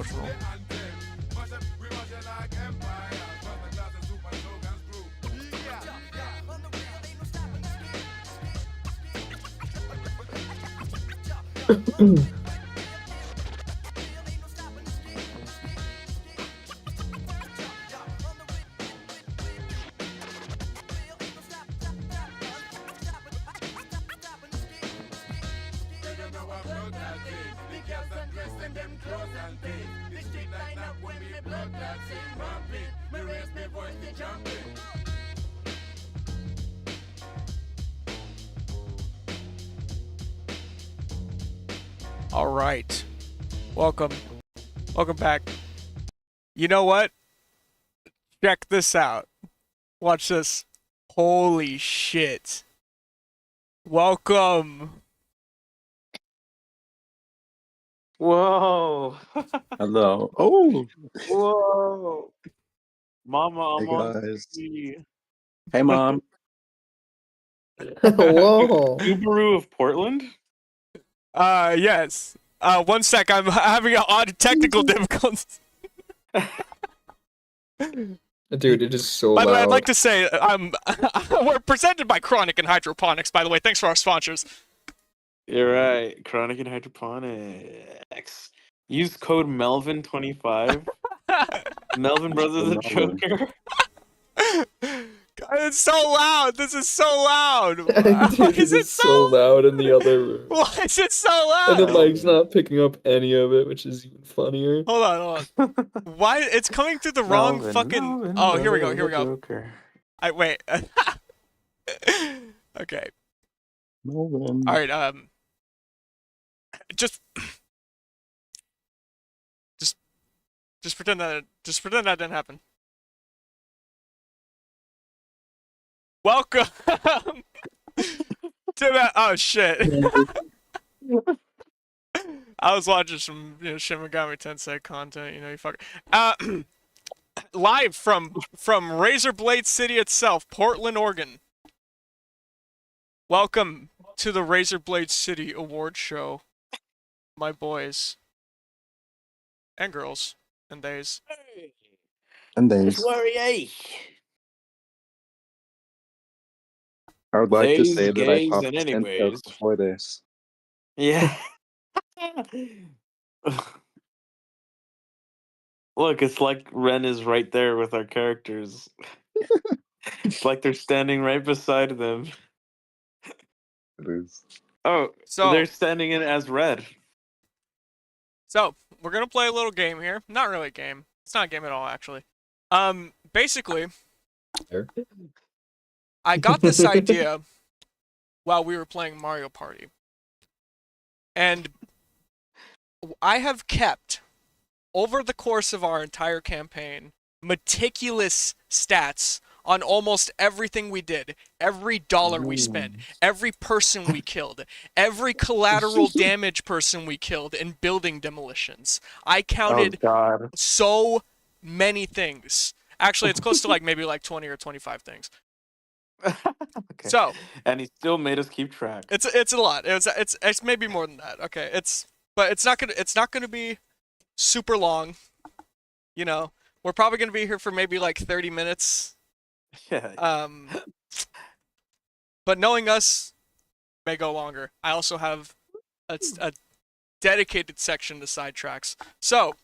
emotional. All right. Welcome. Welcome back. You know what? Check this out. Watch this. Holy shit. Welcome. Whoa. Hello. Oh, Whoa. Mama, hey I'm on guys. TV. Hey, mom. Whoa. Subaru of Portland? Yes. 1 sec. I'm having an odd technical difficulties. Dude, it is so By the way, loud. I'd like to say, we're presented by Chronic and Hydroponics, by the way. Thanks for our sponsors. You're right. Chronic and Hydroponics. Use code Melvin25. Melvin Brothers the Melvin. Joker. God, it's so loud. This is so loud. Dude, Why it is it is so loud in the other room. Why is it so And the loud? mic's not picking up any of it, which is even funnier. Hold on. Why? It's coming through the wrong fucking. Oh, here we go. Joker. Wait. Okay. Melvin. All right. Just pretend that. Just pretend that didn't happen. Welcome to that. Oh shit. I was watching some Shin Megami Tensei content. You fuck. Live from Razorblade City itself, Portland, Oregon. Welcome to the Razorblade City Award Show, my boys and girls and theys. And there's. Warrior. I would like to Theys, say that I gays, popped and this intro anyways. before this. Yeah. Look, it's like Ren is right there with our characters. It's like they're standing right beside them. It is. Oh, So they're standing in as red. So we're gonna play a little game here. Not really a game. It's not a game at all, actually. Basically, There. I got this idea while we were playing Mario Party. And I have kept, over the course of our entire campaign, meticulous stats on almost everything we did, every dollar we spent, every person we killed, every collateral damage person we killed in building demolitions. I counted so many things. Actually, it's close to maybe 20 or 25 things. Okay. So, and he still made us keep track. It's a lot. It's maybe more than that. Okay, but it's not gonna be super long. We're probably gonna be here for maybe 30 minutes. Yeah. But knowing us may go longer. I also have a dedicated section to sidetracks. So,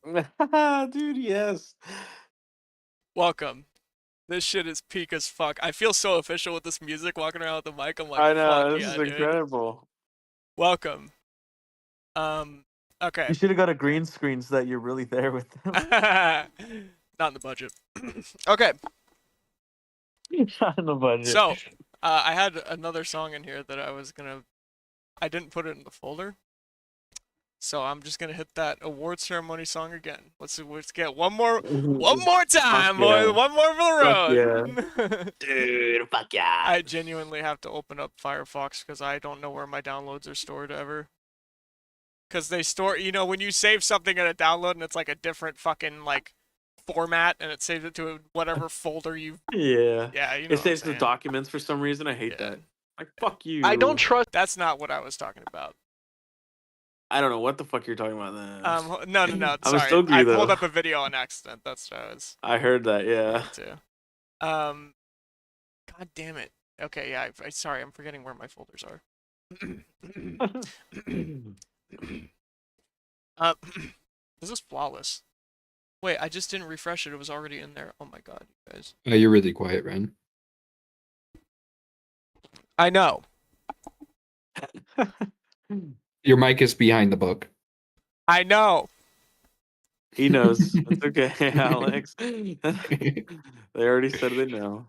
dude, yes. welcome. This shit is peak as fuck. I feel so official with this music, walking around with the mic. I'm like, I know, fuck this yeah, is dude. incredible. Welcome. Okay. You should have got a green screen so that you're really there with them. Not in the budget. Okay. Not in the budget. So, I had another song in here that I didn't put it in the folder. So I'm just gonna hit that award ceremony song again. Let's get one more time, boys. One more for the road. Yeah. Dude, fuck yeah. I genuinely have to open up Firefox because I don't know where my downloads are stored ever. Because they store, when you save something in a download and it's a different fucking format and it saves it to whatever folder you. Yeah. Yeah, it saves the documents for some reason. I hate that. Fuck you. I don't trust. That's not what I was talking about. I don't know what the fuck you're talking about then. No. I'm a Sorry, Stogie, I pulled though. up a video on accident. That's what I was I heard that, yeah. trying to. God damn it. Okay, yeah. Sorry, I'm forgetting where my folders are. This is flawless. Wait, I just didn't refresh it. It was already in there. Oh my god, you guys. You're really quiet, Ren. I know. Your mic is behind the book. I know. He knows. It's okay, Alex. They already said they know.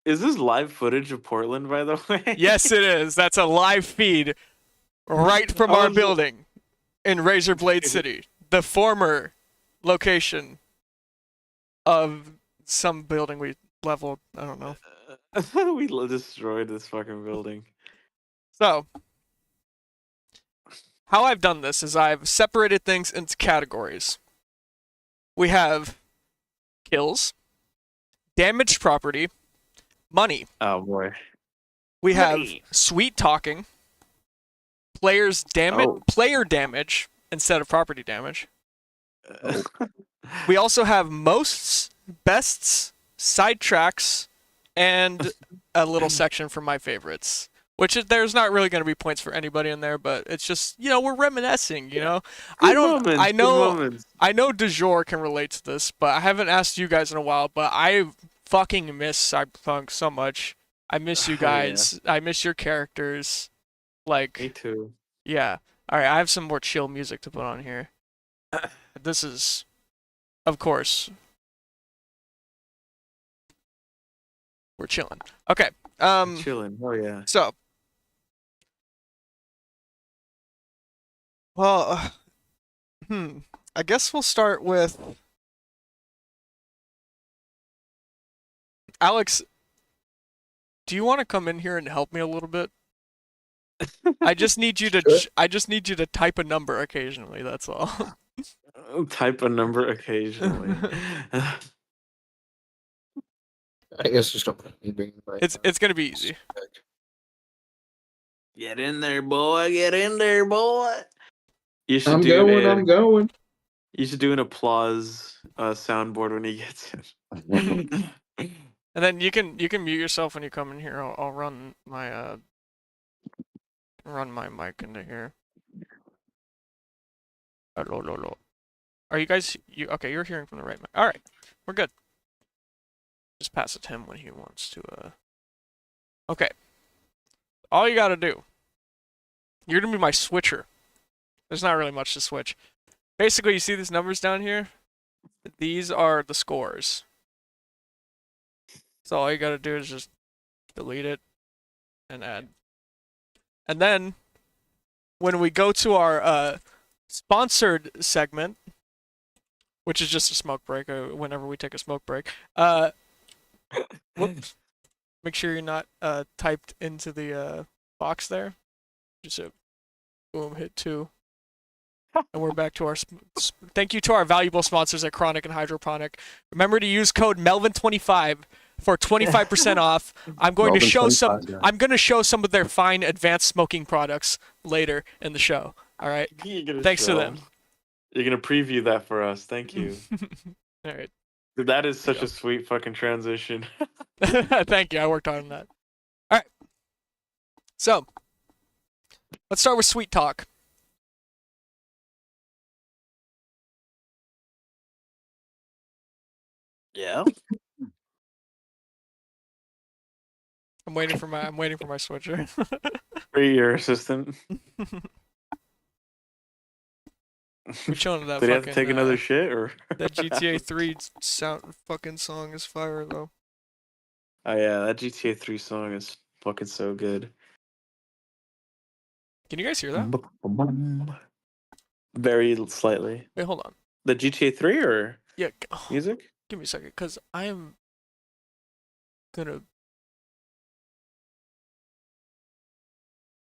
Is this live footage of Portland, by the way? Yes, it is. That's a live feed right from I our was- building in Razorblade City, the former location of some building we leveled. I don't know. We destroyed this fucking building. So, how I've done this is I've separated things into categories. We have kills, damaged property, money. Oh boy. We have Money. sweet talking, Oh. player damage instead of property damage. We also have mosts, bests, sidetracks, and a little section for my favorites. There's not really going to be points for anybody in there, but it's just, we're reminiscing, Good I moments, good moments. know Du jour can relate to this, but I haven't asked you guys in a while, but I fucking miss Cyberpunk so much. I miss you Oh, yeah. guys. I miss your characters. Me Like, too. yeah. Alright, I have some more chill music to put on here. This is, of course, we're chilling. Okay. Chilling. Oh yeah. So, well, I guess we'll start with Alex. Do you want to come in here and help me a little bit? I just need you to. Sure. I just need you to type a number occasionally. That's all. Type a number occasionally. I guess just don't put anything in my It's gonna be easy. Get in there, boy. Get in there, boy. You should I'm do going. I'm going. You should do an applause soundboard when he gets in. And then you can mute yourself when you come in here. I'll run my mic into here. Hello. Are you guys okay? You're hearing from the right mic. All right, we're good. Just pass it to him when he wants to. Okay. All you gotta do. You're gonna be my switcher. There's not really much to switch. Basically, you see these numbers down here? These are the scores. So all you gotta do is just delete it and add. And then, when we go to our sponsored segment, which is just a smoke break, whenever we take a smoke break, whoops. Make sure you're not typed into the box there. Just boom, hit 2. And we're back to our. Thank you to our valuable sponsors at Chronic and Hydroponic. Remember to use code Melvin25 for 25% off. I'm going to show some. Melvin25, yeah. I'm going to show some of their fine advanced smoking products later in the show. All right. Thanks to them. You're gonna preview that for us. Thank you. All right. Dude, that is such Yeah. a sweet fucking transition. Thank you. I worked on that. All right. So, let's start with sweet talk. Yeah. I'm waiting for my switcher. For your assistant. We're chilling that Did he have to fucking, take another shit or? That GTA 3 sound fucking song is fire though. Oh yeah, that GTA 3 song is fucking so good. Can you guys hear that? Very slightly. Wait, hold on. The GTA 3 or Yeah, music? give me a second, cause I am gonna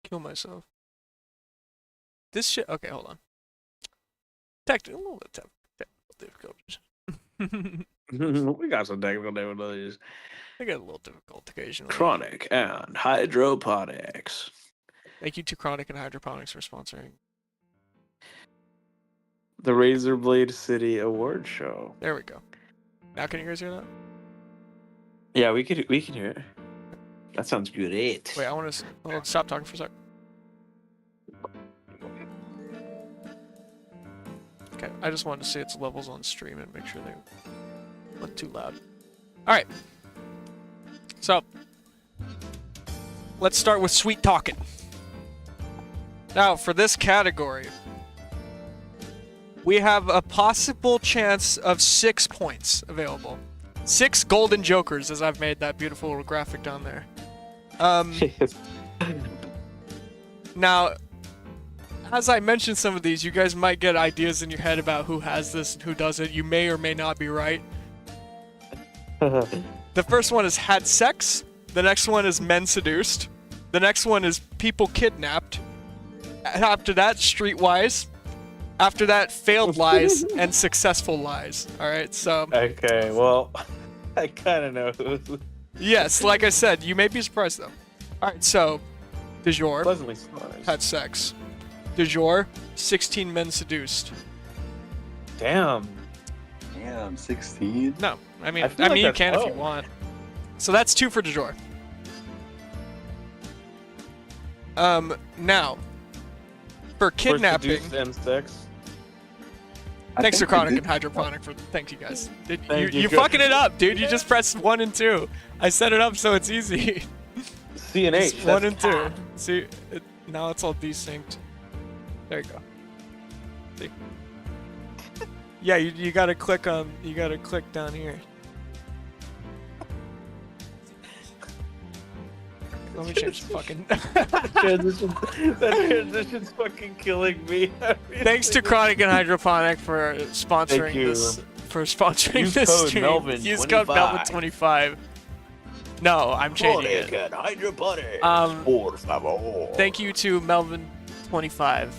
kill myself. This shit. Okay, hold on. Technical difficulties. We got some technical difficulties. I get a little difficult occasionally. Chronic and hydroponics. Thank you to Chronic and Hydroponics for sponsoring. The Razorblade City Award Show. There we go. Now can you guys hear that? Yeah, we can hear it. That sounds great. Wait, I want to stop talking for a sec. Okay, I just wanted to see its levels on stream and make sure they weren't too loud. All right. So, let's start with sweet talking. Now, for this category, we have a possible chance of 6 points available. 6 golden jokers, as I've made that beautiful little graphic down there. Now, as I mentioned some of these, you guys might get ideas in your head about who has this and who doesn't. You may or may not be right. The first one is had sex. The next one is men seduced. The next one is people kidnapped. After that, streetwise. After that, failed lies and successful lies. All right, so. Okay, well, I kind of know who. Yes, like I said, you may be surprised though. All right, so, du jour, Pleasantly surprised. had sex. Du jour, 16 men seduced. Damn. Damn, 16. No, I mean, I feel like you that's can if low. you want. So that's 2 for du jour. Now, for kidnapping. Seduced and sex. Thanks to think we Chronic did- and Hydroponic for thank you guys. Thank You you. fucking it up, dude. You just pressed 1 and 2. I set it up so it's easy. C and H. It's 1 and 2. See, now it's all desynced. There you go. See? Yeah, you gotta click on. You gotta click down here. Let me change the fucking. That transition's fucking killing me. Thanks to Chronic and Hydroponic for sponsoring Thank you. this. For sponsoring Use this code stream. Melvin Use code 25. Melvin25. No, I'm changing it. and hydroponics. Um, Por favor. Thank you to Melvin25.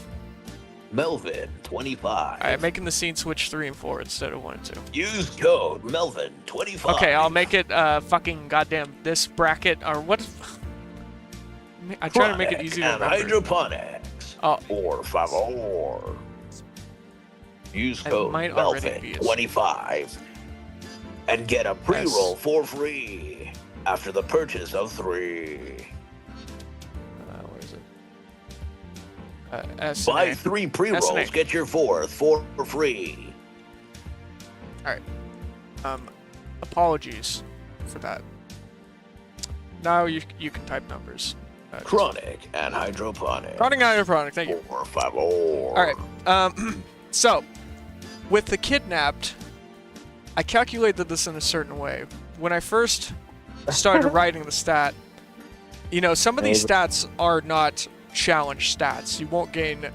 Melvin 25. Alright, making the scene switch 3 and 4 instead of 1 and 2. Use code Melvin 25. Okay, I'll make it fucking goddamn this bracket or what? I try to make it easy to and remember. hydroponics. Oh, Por favor. Use It code might already be Melvin a- 25 and get a pre-roll for free after the purchase of 3. Where is it? S Buy and A. 3 S&A. pre-rolls, get your 4th for free. Apologies for that. Now you can type numbers. Chronic and hydroponic. Chronic and Hydroponic, thank you. Por favor. Alright, so, with the kidnapped, I calculated this in a certain way. When I first started writing the stat, you know, some of these stats are not challenge stats. You won't gain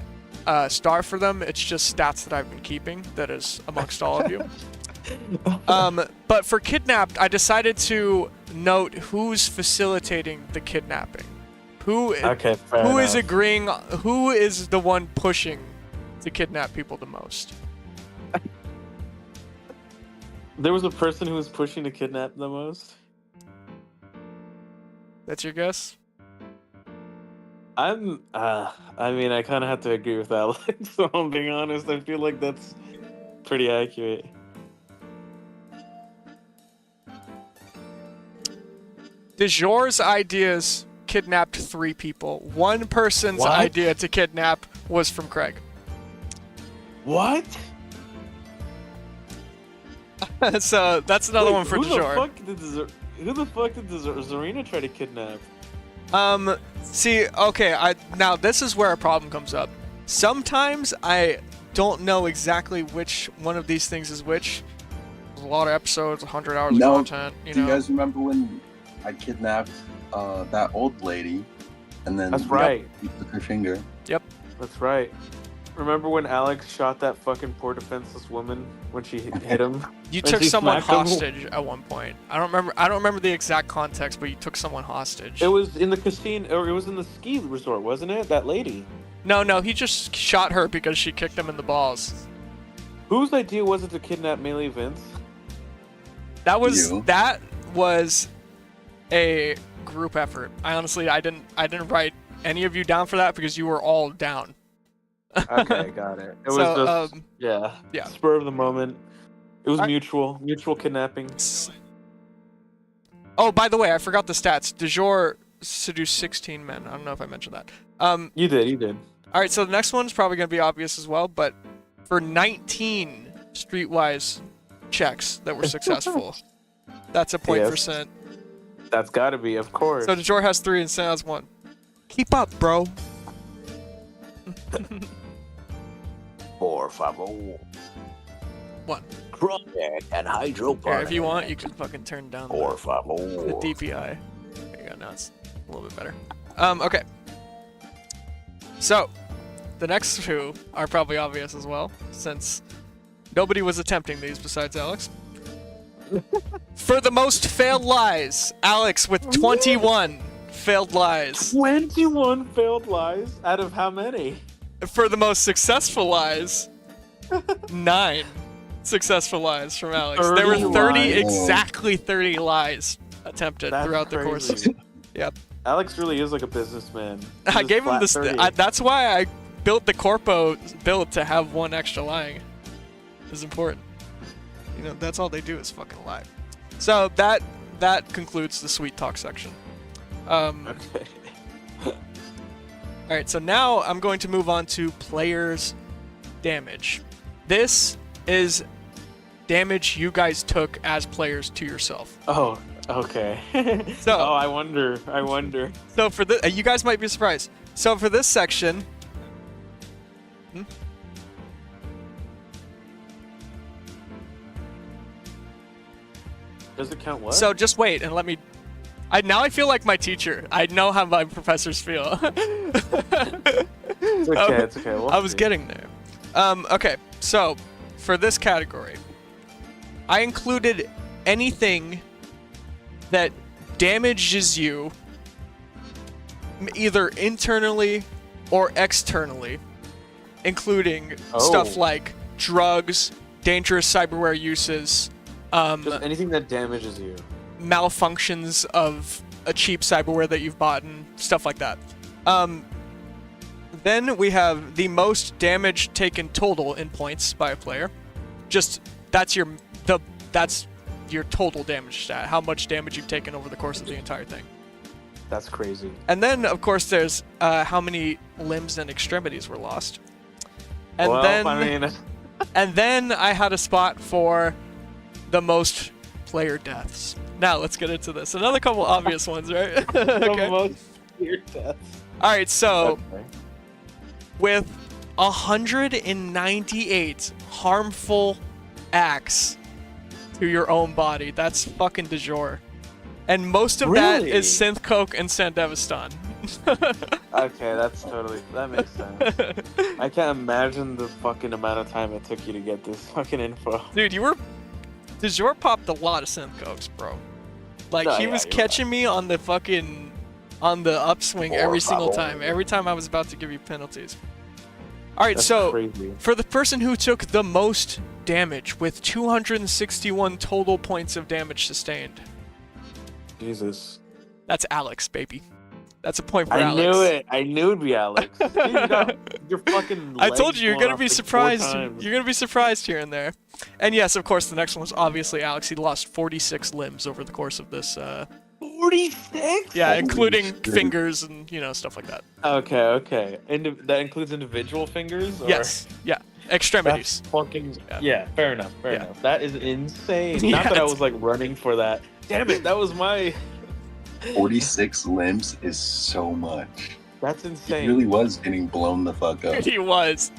a star for them. It's just stats that I've been keeping, that is amongst all of you. But for kidnapped, I decided to note who's facilitating the kidnapping. Who is agreeing, who is the one pushing to kidnap people the most? There was a person who was pushing to kidnap the most. That's your guess? I mean, I kind of have to agree with Alex. So I'm being honest. I feel like that's pretty accurate. De jour's ideas kidnapped 3 people. One person's What? idea to kidnap was from Craig. What? So that's another one for who de the jour. Who the fuck did Zarina try to kidnap? See, okay, now this is where a problem comes up. Sometimes I don't know exactly which one of these things is which. There's a lot of episodes, 100 hours No. of content, you Do you know. guys remember when I kidnapped that old lady, and then That's right. he took her finger? That's right. Remember when Alex shot that fucking poor defenseless woman when she hit him? You When took she someone smacked him? hostage at one point. I don't remember the exact context, but you took someone hostage. It was in the casino, or it was in the ski resort, wasn't it? That lady. No, he just shot her because she kicked him in the balls. Whose idea was it to kidnap Melee Vince? That was You. a group effort. I honestly, I didn't write any of you down for that because you were all down. Okay, got it. It was So, just yeah, yeah. spur of the moment. It was Alright. mutual kidnapping. Oh, by the way, I forgot the stats. De jure seduced 16 men. I don't know if I mentioned that. You did. All right, so the next one's probably going to be obvious as well, but for 19 streetwise checks that were successful, that's a point Yes. for Scent. That's gotta be, of course. So de jure has 3 and Scent has 1. Keep up, bro. 450. 1. Chronic and hydroponic. Here, if you want, you can fucking turn down the 450. DPI. There you go, now it's a little bit better. Okay. So, the next two are probably obvious as well, since nobody was attempting these besides Alex. For the most failed lies, Alex with 21 failed lies. 21 failed lies out of how many? For the most successful lies, 9 successful lies from Alex. There were 30 30, lies. exactly 30 lies attempted That's throughout the course. crazy. Yep. Alex really is like a businessman. I Just gave him flat this. 30. That's why I built the corpo build to have 1 extra lying. Is important. You know, that's all they do is fucking lie. So that concludes the sweet talk section. Okay. All right, so now I'm going to move on to players' damage. This is damage you guys took as players to yourself. Oh, okay. So- oh, I wonder. So for the you guys might be surprised. So for this section, Does it count what? so just wait and let me. Now I feel like my teacher. I know how my professors feel. It's okay. It's okay. We'll I was see. getting there. Okay, so for this category, I included anything that damages you either internally or externally, including stuff Oh. like drugs, dangerous cyberware uses, Just anything that damages you. malfunctions of a cheap cyberware that you've bought and stuff like that. Then we have the most damage taken total in points by a player. Just that's your total damage stat, how much damage you've taken over the course of the entire thing. That's crazy. And then of course there's how many limbs and extremities were lost. And well, then I mean, and then I had a spot for the most player deaths. Now let's get into this. Another couple obvious ones, right? the Okay. most weird deaths. All right, so Okay. with 198 harmful acts to your own body, that's fucking de jure. And most of that Really? is Synth Coke and Sandevistan. Okay, that makes sense. I can't imagine the fucking amount of time it took you to get this fucking info. Dude, de jure popped a lot of Synth Cokes, bro. Like, No, he yeah, was you're catching me on the upswing every single 450. time. Every time I was about to give you penalties. All right, That's so crazy. for the person who took the most damage with 261 total points of damage sustained, Jesus. that's Alex, baby. That's a point for I Alex. knew it. I knew it'd be Alex. Dude, you're fucking. I told legs you, you're blown gonna off be like 4 surprised. times. You're gonna be surprised here and there. And yes, of course, the next one was obviously Alex. He lost 46 limbs over the course of this. 46. Yeah, Holy including shit. fingers and stuff like that. Okay. That includes individual fingers. Or? Yes. Yeah. Extremities. That's fucking. Yeah. Yeah. Fair enough. Fair Yeah. enough. That is insane. Yeah, Not that I it's- was like running for that. Damn it! That was my. 46 limbs is so much. That's He insane. really was getting blown the fuck up. He was.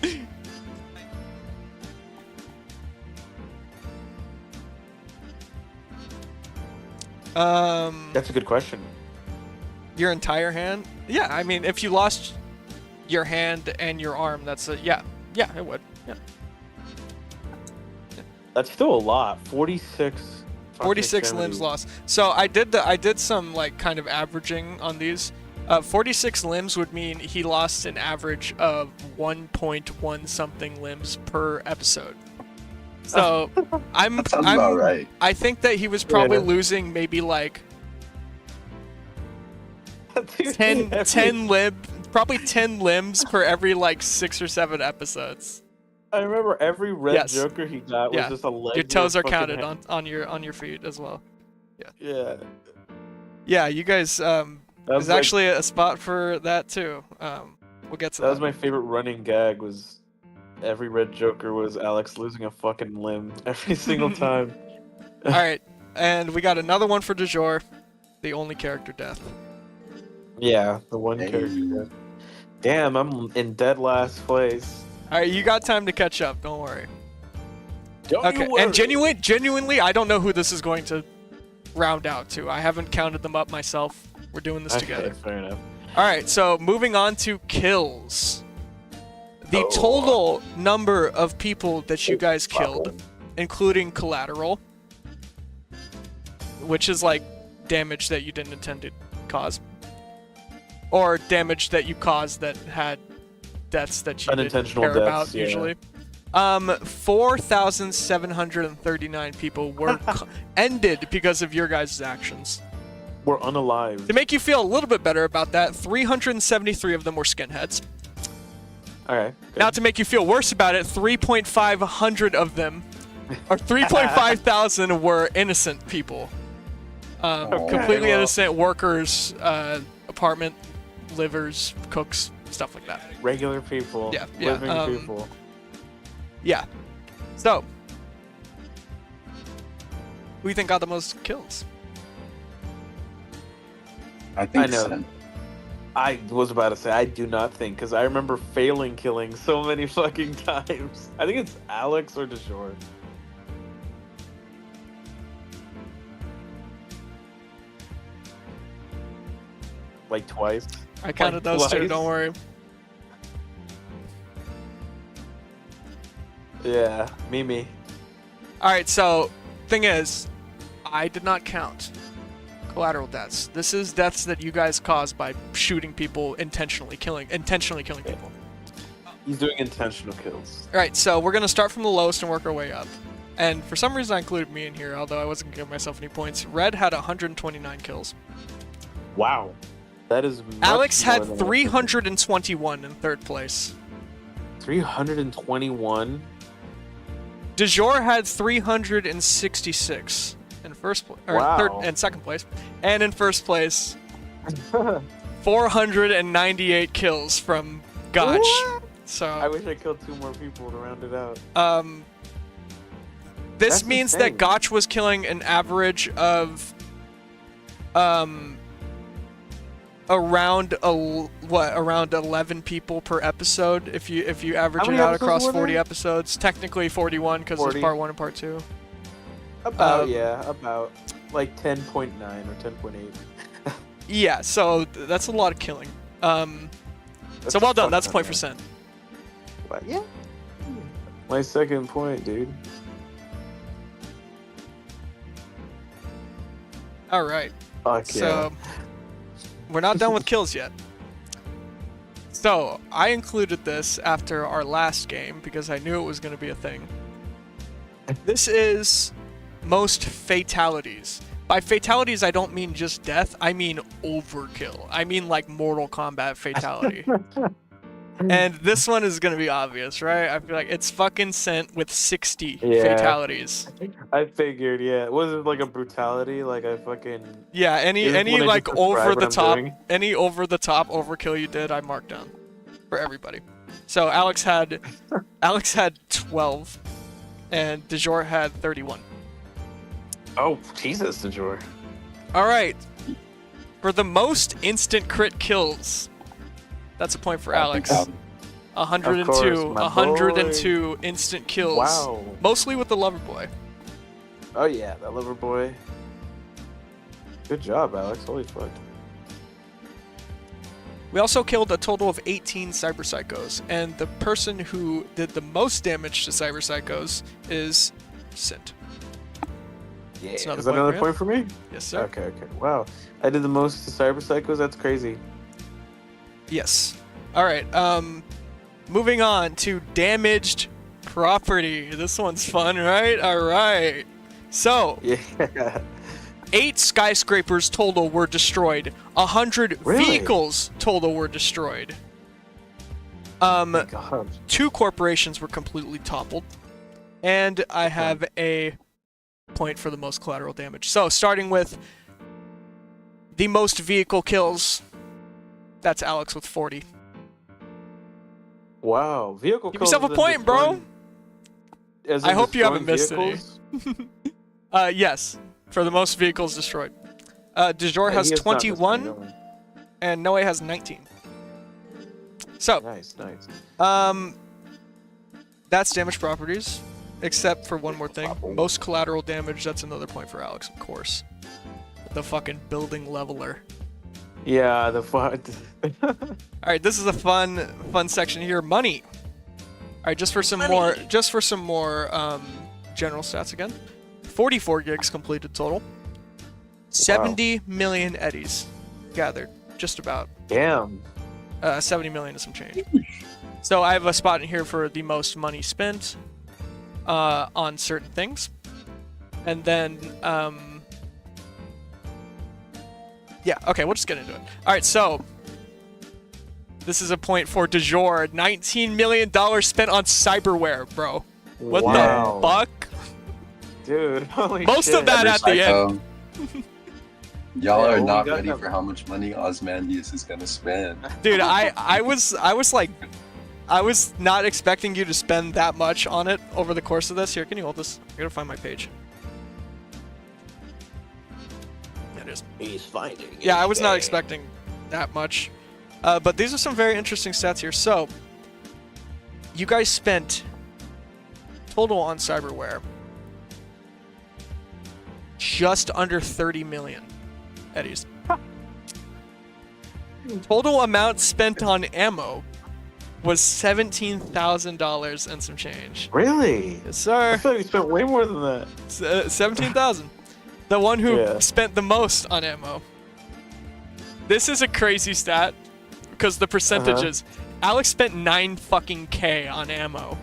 That's a good question. Your entire hand? Yeah, I mean, if you lost your hand and your arm, that's a yeah, it would. Yeah. That's still a lot. 46. fucking 46 limbs extremities. lost. So I did some like kind of averaging on these. 46 limbs would mean he lost an average of 1.1 something limbs per episode. So That sounds about right. I think that he was probably Yeah. losing maybe like Dude, 10 every- probably 10 limbs per every like 6 or 7 episodes. I remember every red Yes. Joker he got was Yeah. just a leg. Your or toes a are fucking counted hand. on your feet as well. Yeah. Yeah, you guys. That There's was like, actually a spot for that too. We'll get to that that. was my favorite running gag. Was every red Joker was Alex losing a fucking limb every single time. All right, and we got another one for du jour, the only character death. Yeah, the one Hey. character. Damn, I'm in dead last place. All right, you got time to catch up. Don't worry. Don't Okay, you worry. and genuinely, I don't know who this is going to round out to. I haven't counted them up myself. We're doing this Okay, together. fair enough. All right, so moving on to kills. The Oh. total number of people that you guys killed, including collateral, which is like damage that you didn't intend to cause, or damage that you caused that had deaths that you didn't Unintentional care deaths, about yeah. usually. 4,739 people were ended because of your guys' actions. We're unalive. To make you feel a little bit better about that, 373 of them were skinheads. Alright. Now, to make you feel worse about it, 3,500 of them, or 3.5 thousand, were innocent people. Completely well. innocent workers, apartment livers, cooks, stuff like that. Regular people. Yeah, Living yeah, people. Yeah. So, who do you think got the most kills? I think I know. Sen. I was about to say, I do not think, because I remember failing killing so many fucking times. I think it's Alex or DeJour. Like twice. I counted Like those two, twice. don't worry. Yeah, Mimi. Alright, so, thing is, I did not count collateral deaths. This is deaths that you guys caused by shooting people, intentionally killing people. He's doing intentional kills. Alright, so we're gonna start from the lowest and work our way up. And for some reason I included me in here, although I wasn't gonna give myself any points. Red had 129 kills. Wow. That is much Alex more had than I 321 in third place. expected. 321? Du jour had 366 in first place, or Wow. third and second place, and in first place, 498 kills from Gotch. I So, wish I killed 2 more people to round it out. this That's means insane. that Gotch was killing an average of, around around 11 people per episode if you average How it many out episodes across were 40 there? episodes. Technically 41 because there's 40. part 1 and part 2. About, yeah, about. Like 10.9 or 10.8. Yeah, so that's a lot of killing. So well done. That's a point for Sen. What? Yeah. My second point, dude. All right. Fuck So we're not done with kills yet. So I included this after our last game because I knew it was going to be a thing. This is most fatalities. By fatalities, I don't mean just death. I mean overkill. I mean like Mortal Kombat fatality. And this one is gonna be obvious, right? I feel like it's fucking Sent with 60 Yeah. fatalities. I figured, yeah. Was it like a brutality? Like I fucking. Yeah, any You just wanna like just describe over what the I'm top, doing? any over the top overkill you did, I marked down for everybody. So Alex had 12, and du jour had 31. Oh, Jesus, DeJour. All right, for the most instant crit kills, that's a point for Alex. 102, Of course, my 102 instant kills. Wow. Mostly with the lover boy. Oh, yeah, that lover boy. Good job, Alex. Holy fuck. We also killed a total of 18 cyber psychos, and the person who did the most damage to cyber psychos is Sint. Yeah. That's Is another that point another for point for me? Yes, sir. Okay. Wow. I did the most to cyber psychos? That's crazy. Yes. All right. Moving on to damaged property. This one's fun, right? All right. So, Yeah. 8 skyscrapers total were destroyed. 100 Really? vehicles total were destroyed. God. 2 corporations were completely toppled, and I have a point for the most collateral damage. So, starting with the most vehicle kills, that's Alex with 40. Wow. Vehicle Give kills yourself a than point, bro. destroying- as I in hope you haven't destroying missed vehicles? Yes, for the most vehicles destroyed. DeJour has He has not missed 21, anyone. and Noe has 19. So, Nice, nice. that's damage properties, except for one more thing. Most collateral damage, that's another point for Alex, of course. The fucking building leveler. Yeah, the fun. Alright, this is a fun section here. Money. Alright, just for some more general stats again. 44 gigs completed total. 70 million eddies gathered. Just about. Damn. 70 million and some change. So I have a spot in here for the most money spent on certain things. And then, yeah, okay, we'll just get into it. Alright, so this is a point for DeJour. $19 million spent on cyberware, bro. What Wow. the fuck? Dude, holy Most shit. of that at the end. Y'all Yeah, are well, not we got ready that. for how much money Osmandius is gonna spend. Dude, I was not expecting you to spend that much on it over the course of this. Here, can you hold this? I gotta find my page. There it is. He's finding. Yeah, his I was not way. expecting that much. But these are some very interesting stats here. So, you guys spent total on cyberware just under 30 million eddies. Total amount spent on ammo was $17,000 and some change. Really? Yes, I sir. thought you spent way more than that. 17,000. The one who Yeah. spent the most on ammo. This is a crazy stat because the percentages. Alex spent 9 fucking K on ammo.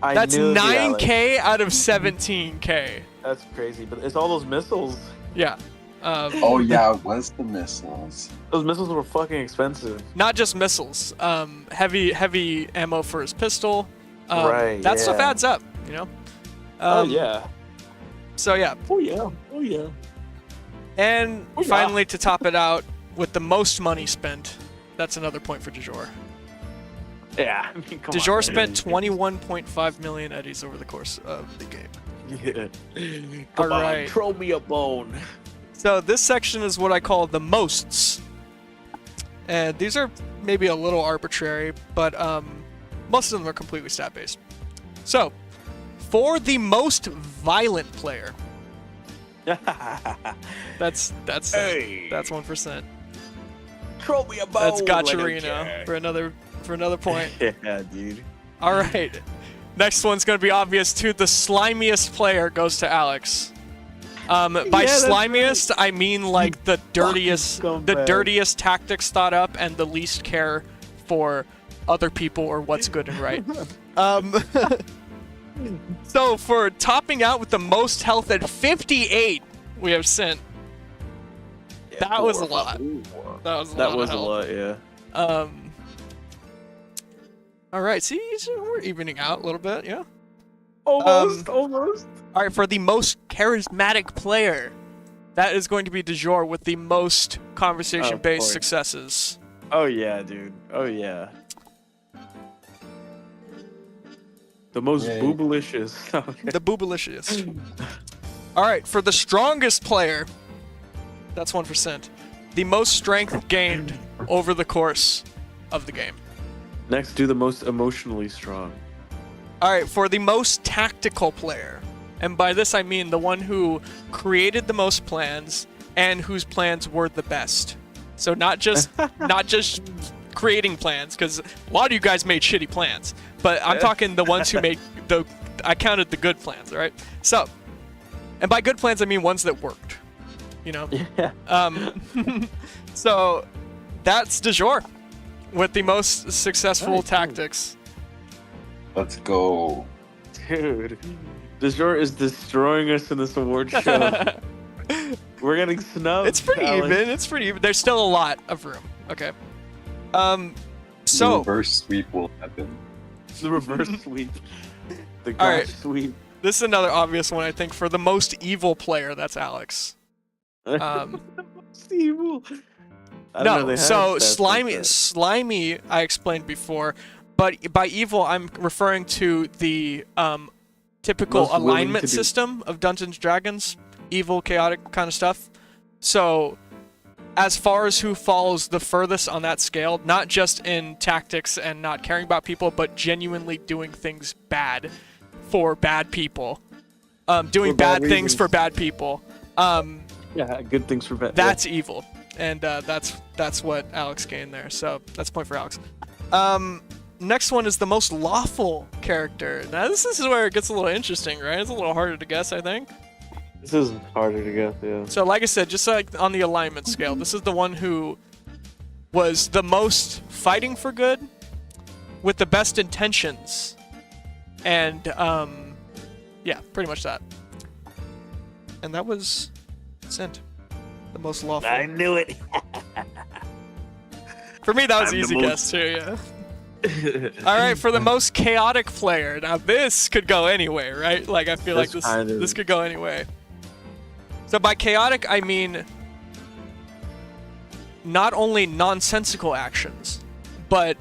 I That's knew it would be 9K Alex. out of 17K. That's crazy, but it's all those missiles. Yeah. Oh yeah, it was the missiles. Those missiles were fucking expensive. Not just missiles. Heavy ammo for his pistol. Right, That stuff yeah. adds up, you know. Oh yeah. So yeah, Oh yeah. Oh yeah. and Oh, yeah. finally to top it out with the most money spent, that's another point for DeJour. Yeah. I mean, come DeJour on, spent man. 21.5 million eddies over the course of the game. Yeah. Come on, Alright. throw me a bone. So this section is what I call the mosts. And these are maybe a little arbitrary, but most of them are completely stat based. So, for the most violent player, that's Hey. that's 1%. Throw me a bone. That's little Gotcharino Jack. for another point. Yeah, dude. All right. Next one's going to be obvious too. The slimiest player goes to Alex. By that's slimiest, I mean like the dirtiest, fucking the scumbag. dirtiest tactics thought up and the least care for other people or what's good and right. So for topping out with the most health at 58, we have Sint. That was a lot. That was a That lot. was of a health. lot, yeah. All right. See, so we're evening out a little bit. Yeah. Almost. All right, for the most charismatic player, that is going to be DeJour with the most conversation-based course. successes. Oh yeah, dude. Oh yeah. The most Yay. boobalicious. The boobalicious. All right, for the strongest player, that's 1%. The most strength gained over the course of the game. Next, do the most emotionally strong. All right, for the most tactical player, and by this I mean the one who created the most plans and whose plans were the best. So not just creating plans, because a lot of you guys made shitty plans, but I'm talking the ones who made I counted the good plans, all right? So, and by good plans I mean ones that worked, you know? Yeah. So that's DeJour with the most successful Nice. tactics. Let's go. Dude. DeJour is destroying us in this award show. We're getting snubbed. It's pretty Alex. even. It's pretty even. There's still a lot of room. Okay. The So reverse sweep will happen. The reverse sweep. The All right. gosh sweep. this is another obvious one, I think, for the most evil player. That's Alex. Evil. I don't know No, they have so stats like slimy, that. slimy. I explained before, but by evil, I'm referring to the typical Most willing alignment to do- system of Dungeons and Dragons, evil, chaotic kind of stuff. So, as far as who falls the furthest on that scale, not just in tactics and not caring about people, but genuinely doing things bad for bad people, doing For bad bad things reasons. for bad people. Yeah, good things for bad. That's evil, and that's what Alex gained there. So that's a point for Alex. Next one is the most lawful character. Now this is where it gets a little interesting, right? It's a little harder to guess, I think. This is harder to guess, yeah. So like I said, just like on the alignment scale, this is the one who was the most fighting for good, with the best intentions, and yeah, pretty much that. And that was Sint, the most lawful. I knew it. For me, that was I'm an the easy most- guess too. Yeah. All right, for the most chaotic player. Now this could go anyway, right? Like I feel like This this kind of- this could go anyway. So by chaotic, I mean not only nonsensical actions, but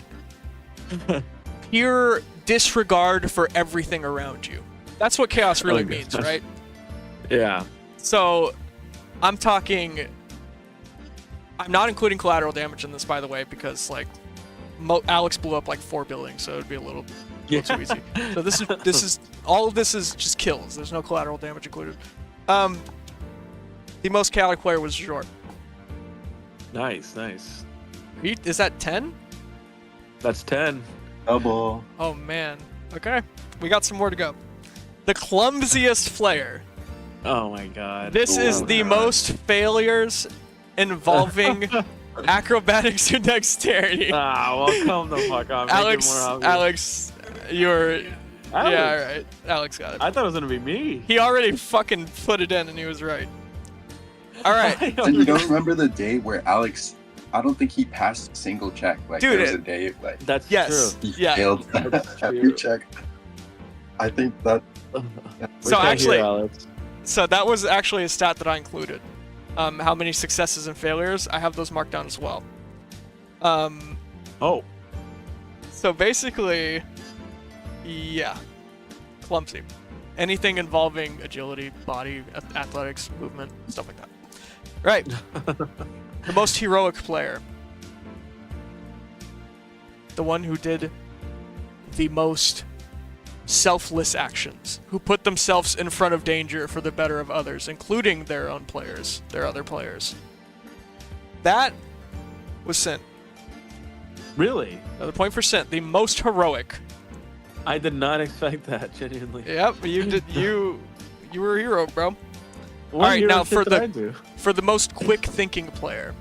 pure disregard for everything around you. That's what chaos really Okay. means, right? Yeah. So, I'm talking. I'm not including collateral damage in this, by the way, because like Alex blew up like 4 buildings, so it'd be a little too easy. So this is all of this is just kills. There's no collateral damage included. The most chaotic player was Jor. Nice, nice. Is that 10? That's 10. Double. Oh man. Okay, we got some more to go. The clumsiest player. Oh my god. This is Oh, the God. most failures involving acrobatics or dexterity. Ah, well, come the fuck on. Make Alex, it more obvious. Alex, you're. Alex. Yeah, all right. Alex got it. I thought it was gonna be me. He already fucking put it in and he was right. All right. And you don't remember the day where Alex? I don't think he passed a single check. Like Dude, there was a day like That's Yes. he Yeah. failed That's every true. check. I think that. true. So actually- Alex. So that was actually a stat that I included. How many successes and failures? I have those marked down as well. Oh. So basically, yeah, clumsy. Anything involving agility, body, athletics, movement, stuff like that. Right. The most heroic player. The one who did the most selfless actions, who put themselves in front of danger for the better of others, including their own players, their other players. That was Sint. Really? Another point for Sint, the most heroic. I did not expect that, genuinely. Yep, you did. You were a hero, bro. What Alright, hero now shit for did the- I do? For the most quick thinking player.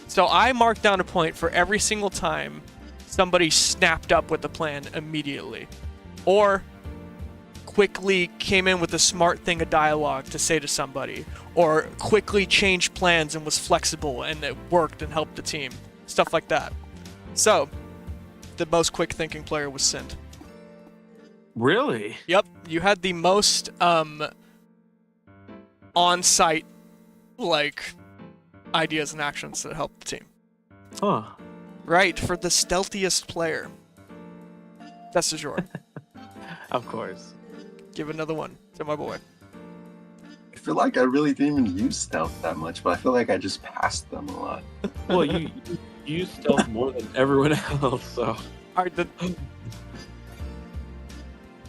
So I marked down a point for every single time somebody snapped up with the plan immediately, or quickly came in with a smart thing of dialogue to say to somebody, or quickly changed plans and was flexible and it worked and helped the team. Stuff like that. So, the most quick thinking player was Sint. Really? Yep, you had the most on-site like ideas and actions that helped the team. Huh. Right, for the stealthiest player. That's the Jor. Of course. Give another one to my boy. I feel like I really didn't even use stealth that much, but I feel like I just passed them a lot. Well, you use stealth more than everyone else, so. Alright,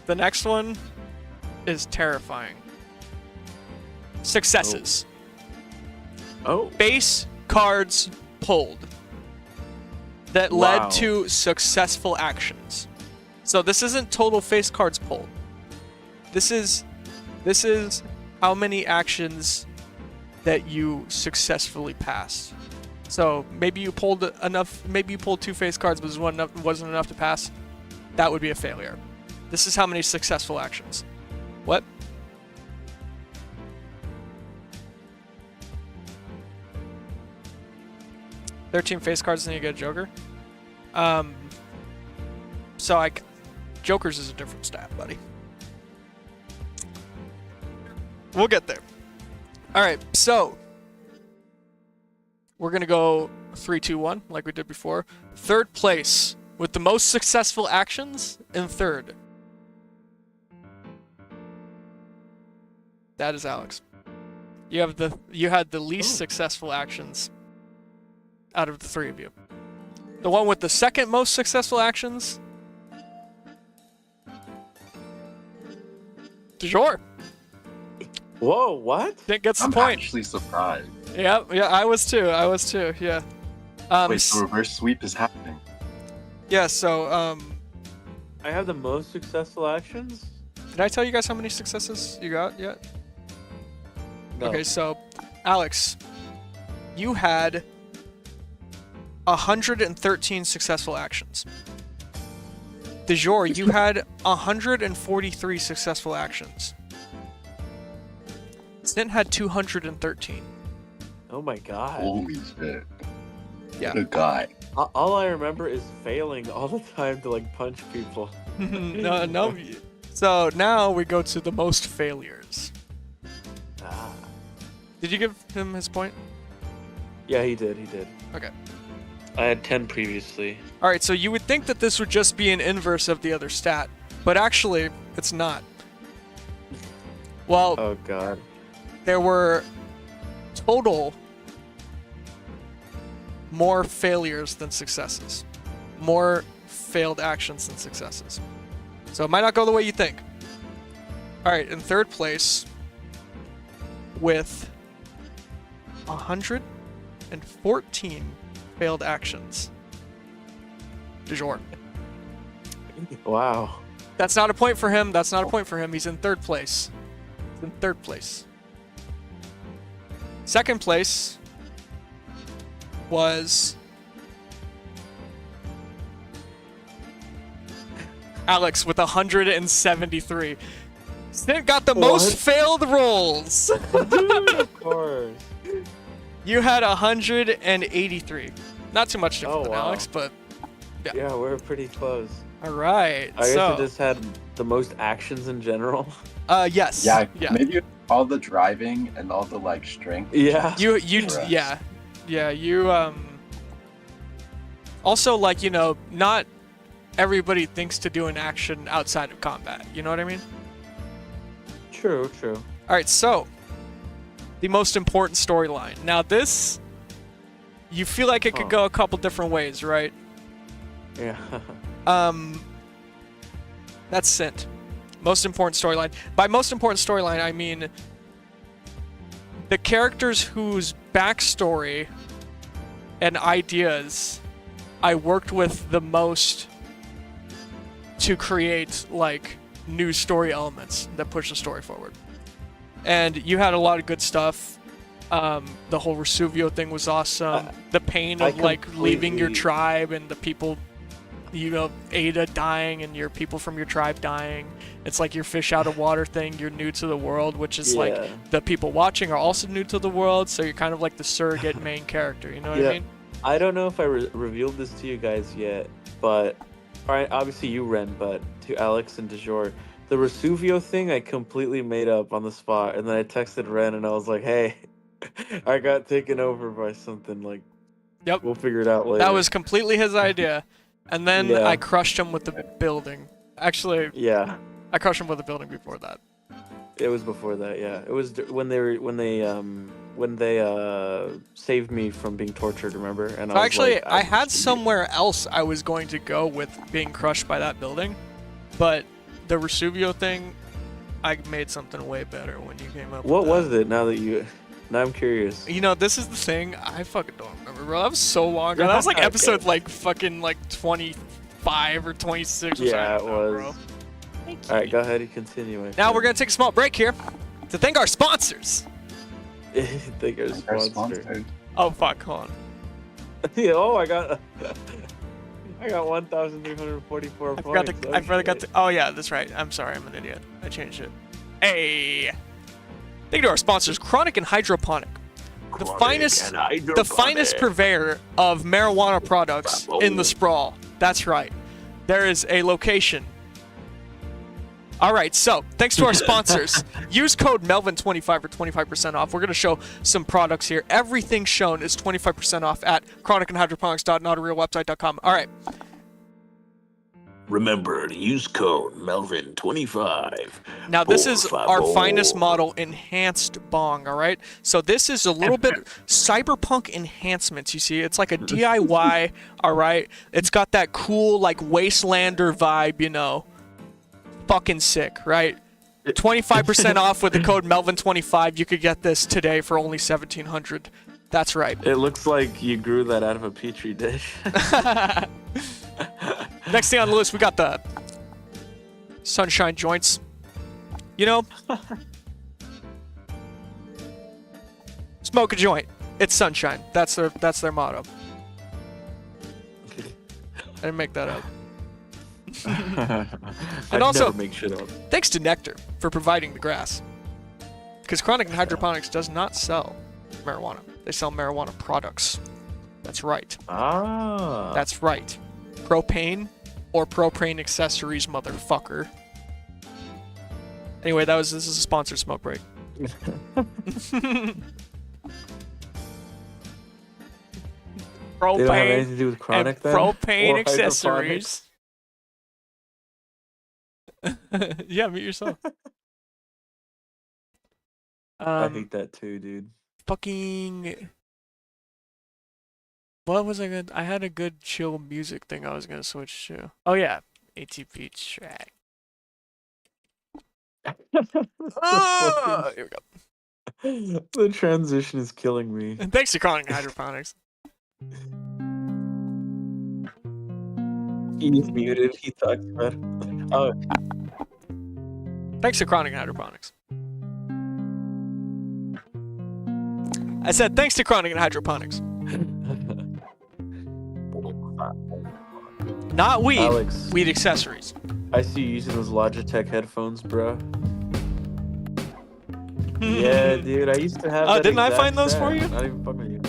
the next one is terrifying. Successes. Oh. Base cards pulled that Wow. led to successful actions. So this isn't total face cards pulled. This is how many actions that you successfully passed. So maybe you pulled enough, maybe you pulled 2 face cards, but it wasn't enough to pass. That would be a failure. This is how many successful actions. What? "13 face cards and you get a Joker." So Joker's is a different stat, buddy. We'll get there. All right, so we're gonna go 3, 2, 1 like we did before. Third place with the most successful actions in third. That is Alex. You had the least successful actions out of the three of you. The one with the second most successful actions. Sure. Whoa, what? That gets the I'm point. actually surprised. Yeah, I was too. Yeah. Wait, so reverse sweep is happening. Yeah, so I have the most successful actions? did I tell you guys how many successes you got yet? No. Okay, so Alex, you had 113 successful actions. De jour, you had 143 successful actions. Stint had 213. Oh my god. Holy shit. Yeah. What a guy. All I remember is failing all the time to like punch people. No. So now we go to the most failures. Ah. Did you give him his point? Yeah, he did. Okay. I had 10 previously. All right, so you would think that this would just be an inverse of the other stat, but actually, it's not. Well, Oh god. there were total more failures than successes. More failed actions than successes. So it might not go the way you think. All right, in third place with 114 failed actions. De jour. Wow. That's not a point for him. He's in third place. Second place was Alex with 173. Stint got the most failed rolls. Of course. You had 183. Not too much different Oh, than wow. Alex, but Yeah, we're pretty close. all right. I guess so, I just had the most actions in general. yes. Yeah, Yeah. maybe all the driving and all the like strength. Yeah. You Correct. yeah. You also, like, not everybody thinks to do an action outside of combat. You know what I mean? True. All right, so the most important storyline. Now this, you feel like it could go a couple different ways, right? Yeah. That's Sint. Most important storyline. By most important storyline, I mean the characters whose backstory and ideas I worked with the most to create, like, new story elements that push the story forward. And you had a lot of good stuff. The whole Vesuvio thing was awesome. The pain of, like, leaving your completely- tribe and the people, Ada dying and your people from your tribe dying. It's like your fish out of water thing. You're new to the world, which is like Yeah. the people watching are also new to the world, so you're kind of like the surrogate main character. You know what I Yeah. mean? I don't know if I revealed this to you guys yet, but obviously you, Ren, but to Alex and De jour, the Vesuvio thing I completely made up on the spot, and then I texted Ren and I was like, "Hey, I got taken over by something. Like, Yep. we'll figure it out later." That was completely his idea. And then Yeah. I crushed him with the building. Actually, Yeah, I crushed him with the building before that. it was before that. Yeah, it was when they saved me from being tortured. Remember? And So I was actually, like, I had somewhere else I was going to go with being crushed by that building, but the Vesuvio thing, I made something way better when you came up What with that. was it? Now I'm curious. This is the thing. I fucking don't remember, bro. That was so long ago. That was like Okay. episode fucking 25 or 26 or Yeah, something. it was. Bro. All right, go ahead and continue. Now we're gonna take a small break here to thank our sponsors. Think our Our sponsor. sponsor. Oh fuck, hold on. Yeah, oh, I got 1,344 I points. forgot to. Oh yeah, that's right. I'm sorry, I'm an idiot. I changed it. Hey, thank you to our sponsors, Chronic and Hydroponic, the finest purveyor of marijuana products in the sprawl. That's right. There is a location. All right, so thanks to our sponsors. Use code Melvin25 for 25% off. We're going to show some products here. Everything shown is 25% off at chronicandhydroponics.notarealwebsite.com. All right. Remember to use code Melvin25. Now, this is our favor. finest model enhanced bong, all right? So this is a little bit cyberpunk enhancements, you see. It's like a DIY, all right? It's got that cool, like, Wastelander vibe, you know. Fucking sick, right? 25% off with the code Melvin25. You could get this today for only $1,700. That's right. It looks like you grew that out of a petri dish. Next thing on the list, we got the sunshine joints. You know, smoke a joint. It's sunshine. That's their motto. I didn't make that up. I'd also- never make shit up. Thanks to Nectar for providing the grass. Because Chronic and Hydroponics does not sell marijuana. They sell marijuana products. That's right. Ah. That's right. Propane or propane accessories, motherfucker. Anyway, this is a sponsored smoke break. Did it have anything Propane to do with chronic and then? propane Or accessories. Yeah, mute yourself. I hate that too, dude. Fucking. What was I gonna? I had a good chill music thing I was gonna switch to. Oh yeah, ATP track. Here we go. The transition is killing me. And thanks to Chronic Hydroponics. He's muted. He talks about it. Oh, Thanks to Chronic Hydroponics. I said thanks to Chronic and Hydroponics. Not weed. Alex, Weed accessories. I see you using those Logitech headphones, bro. Yeah, dude. I used to have. Oh, that didn't I exact find those for set. you? Not even fucking you.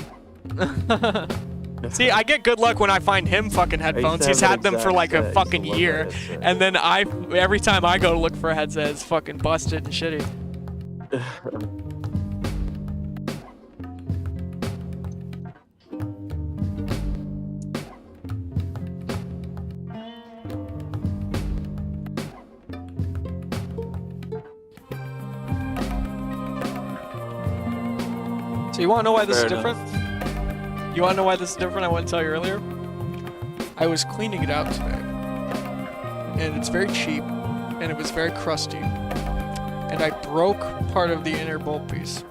See, I get good luck when I find him fucking headphones. have He's that had them for exact like set. I a used to fucking love year. that headset. And then every time I go to look for a headset, it's fucking busted and shitty. So you want to know why this Fair is different? You want to know why this is different? I want to tell you earlier. I was cleaning it out today, and it's very cheap, and it was very crusty, and I broke part of the inner bolt piece.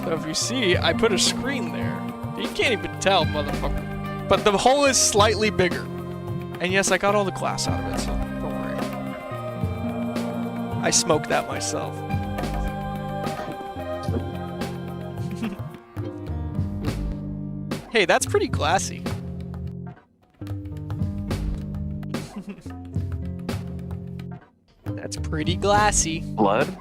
So if you see, I put a screen there. You can't even tell, motherfucker. But the hole is slightly bigger. And yes, I got all the glass out of it, so don't worry. I smoked that myself. Hey, that's pretty glassy. That's pretty glassy. Blood?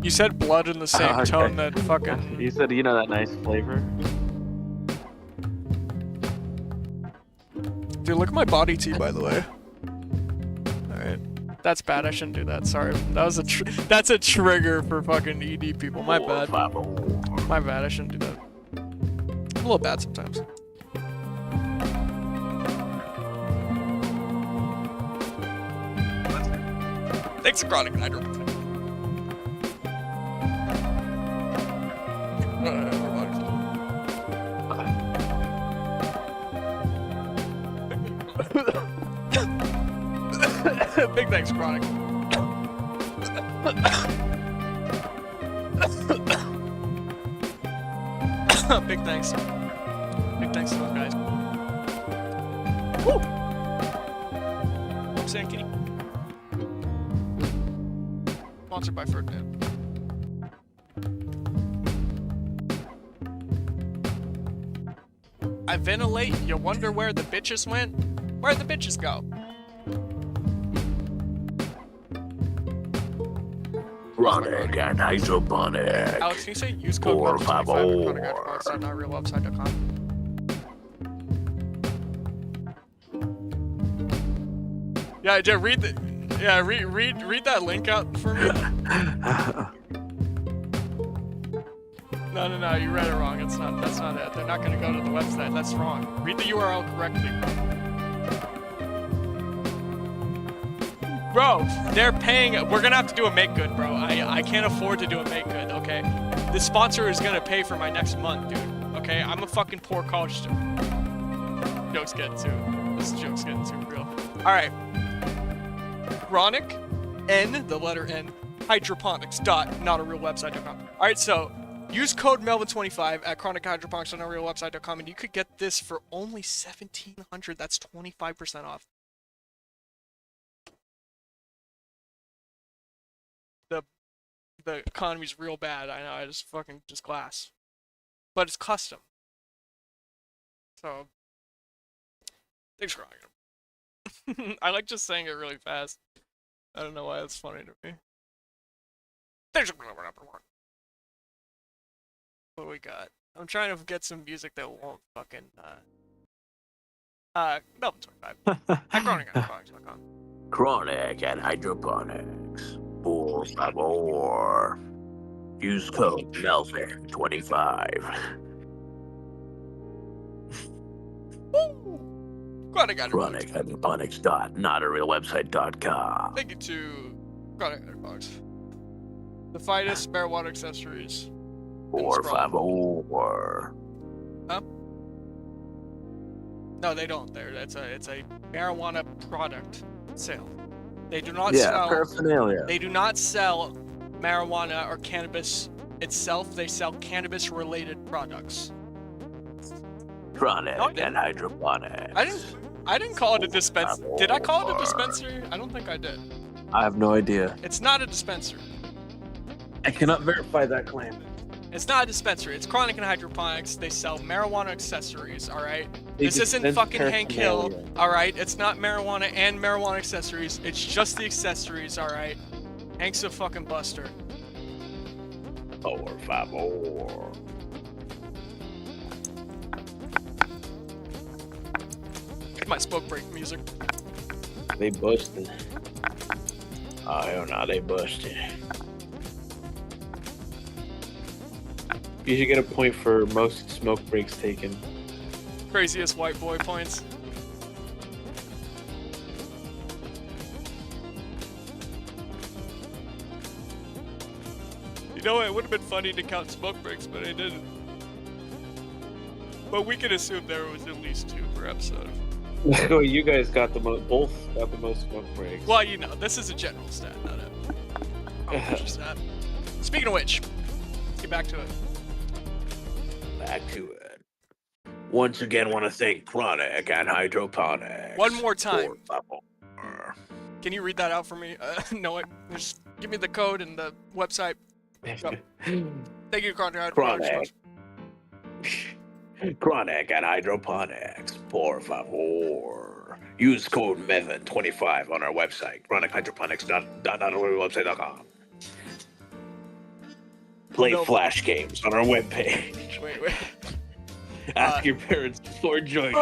You said blood in the same Okay. tone that fucking... You said that nice flavor. Dude, look at my body tea, by the way. Alright. That's bad, I shouldn't do that, sorry. That was that's a trigger for fucking ED people, my bad. My bad, I shouldn't do that. I'm a little bad sometimes. Thanks for Chronic and Hydro. Big thanks, Chronic. Big thanks. Big thanks to those guys. Woo! I'm saying kitty. Sponsored by Ferdinand. I ventilate, you wonder where the bitches went? Where'd the bitches go? Chronic and Hydroponic. Alex, can you say use code MELVIN25 at 454. chronicadroponics.notrealwebsite.com? Yeah, read that link out for me. No, you read it wrong. That's not it. They're not gonna go to the website. That's wrong. Read the URL correctly, bro. They're paying. We're gonna have to do a make good, bro. I can't afford to do a make good. Okay, the sponsor is gonna pay for my next month, dude. Okay, I'm a fucking poor college student. This joke's getting too real. All right. Chronic, N, the letter N, hydroponics.notarealwebsite.com. All right, so use code MELVIN25 at chronicahydroponics.notarealwebsite.com, and you could get this for only $1,700. That's 25% off. The economy's real bad. I know. I just glass, but it's custom. So thanks for Chronic. I like just saying it really fast. I don't know why that's funny to me. Thanks for what do we got? I'm trying to get some music that won't fucking MELVIN25 at chronicahydroponics.com. Chronic and Hydroponics. Por favor. Use code MELVIN25. Woo! Chronic Chronic Hydroponics.notarealwebsite.com. Thank you to Chronic Hydroponics. The finest marijuana accessories. Por favor. Huh? No, they don't. It's a marijuana product sale. They do not sell. Paraphernalia. They do not sell marijuana or cannabis itself. They sell cannabis-related products. Chronic No, I didn't. and Hydroponics. I didn't call it a dispensary. Did I call it a dispensary? I don't think I did. I have no idea. It's not a dispensary. I cannot verify that claim. It's not a dispensary. It's Chronic and Hydroponics. They sell marijuana accessories, alright? They This isn't dispense fucking Hank Hill, paraphernalia. alright? It's not marijuana and marijuana accessories. It's just the accessories, alright? Hank's a fucking buster. Por favor. My smoke break music. They busted. I don't know, they busted. You should get a point for most smoke breaks taken. Craziest white boy points. You know, it would have been funny to count smoke breaks, but I didn't. But we can assume there was at least 2 per episode. Oh, you guys got both got the most smoke breaks. Well, you know, this is a general stat, not a official stat. Speaking of which, let's get back to it. Back to it. Once again, want to thank Chronic and Hydroponics. One more time. Por favor. Can you read that out for me? No, just give me the code and the website. Go. Thank you, Chronic. Chronic. Chronic and Hydroponics. Por favor. Use code MELVIN25 on our website, chronichydroponics.website.com. Play No. flash games on our webpage. Wait. Ask your parents before joining.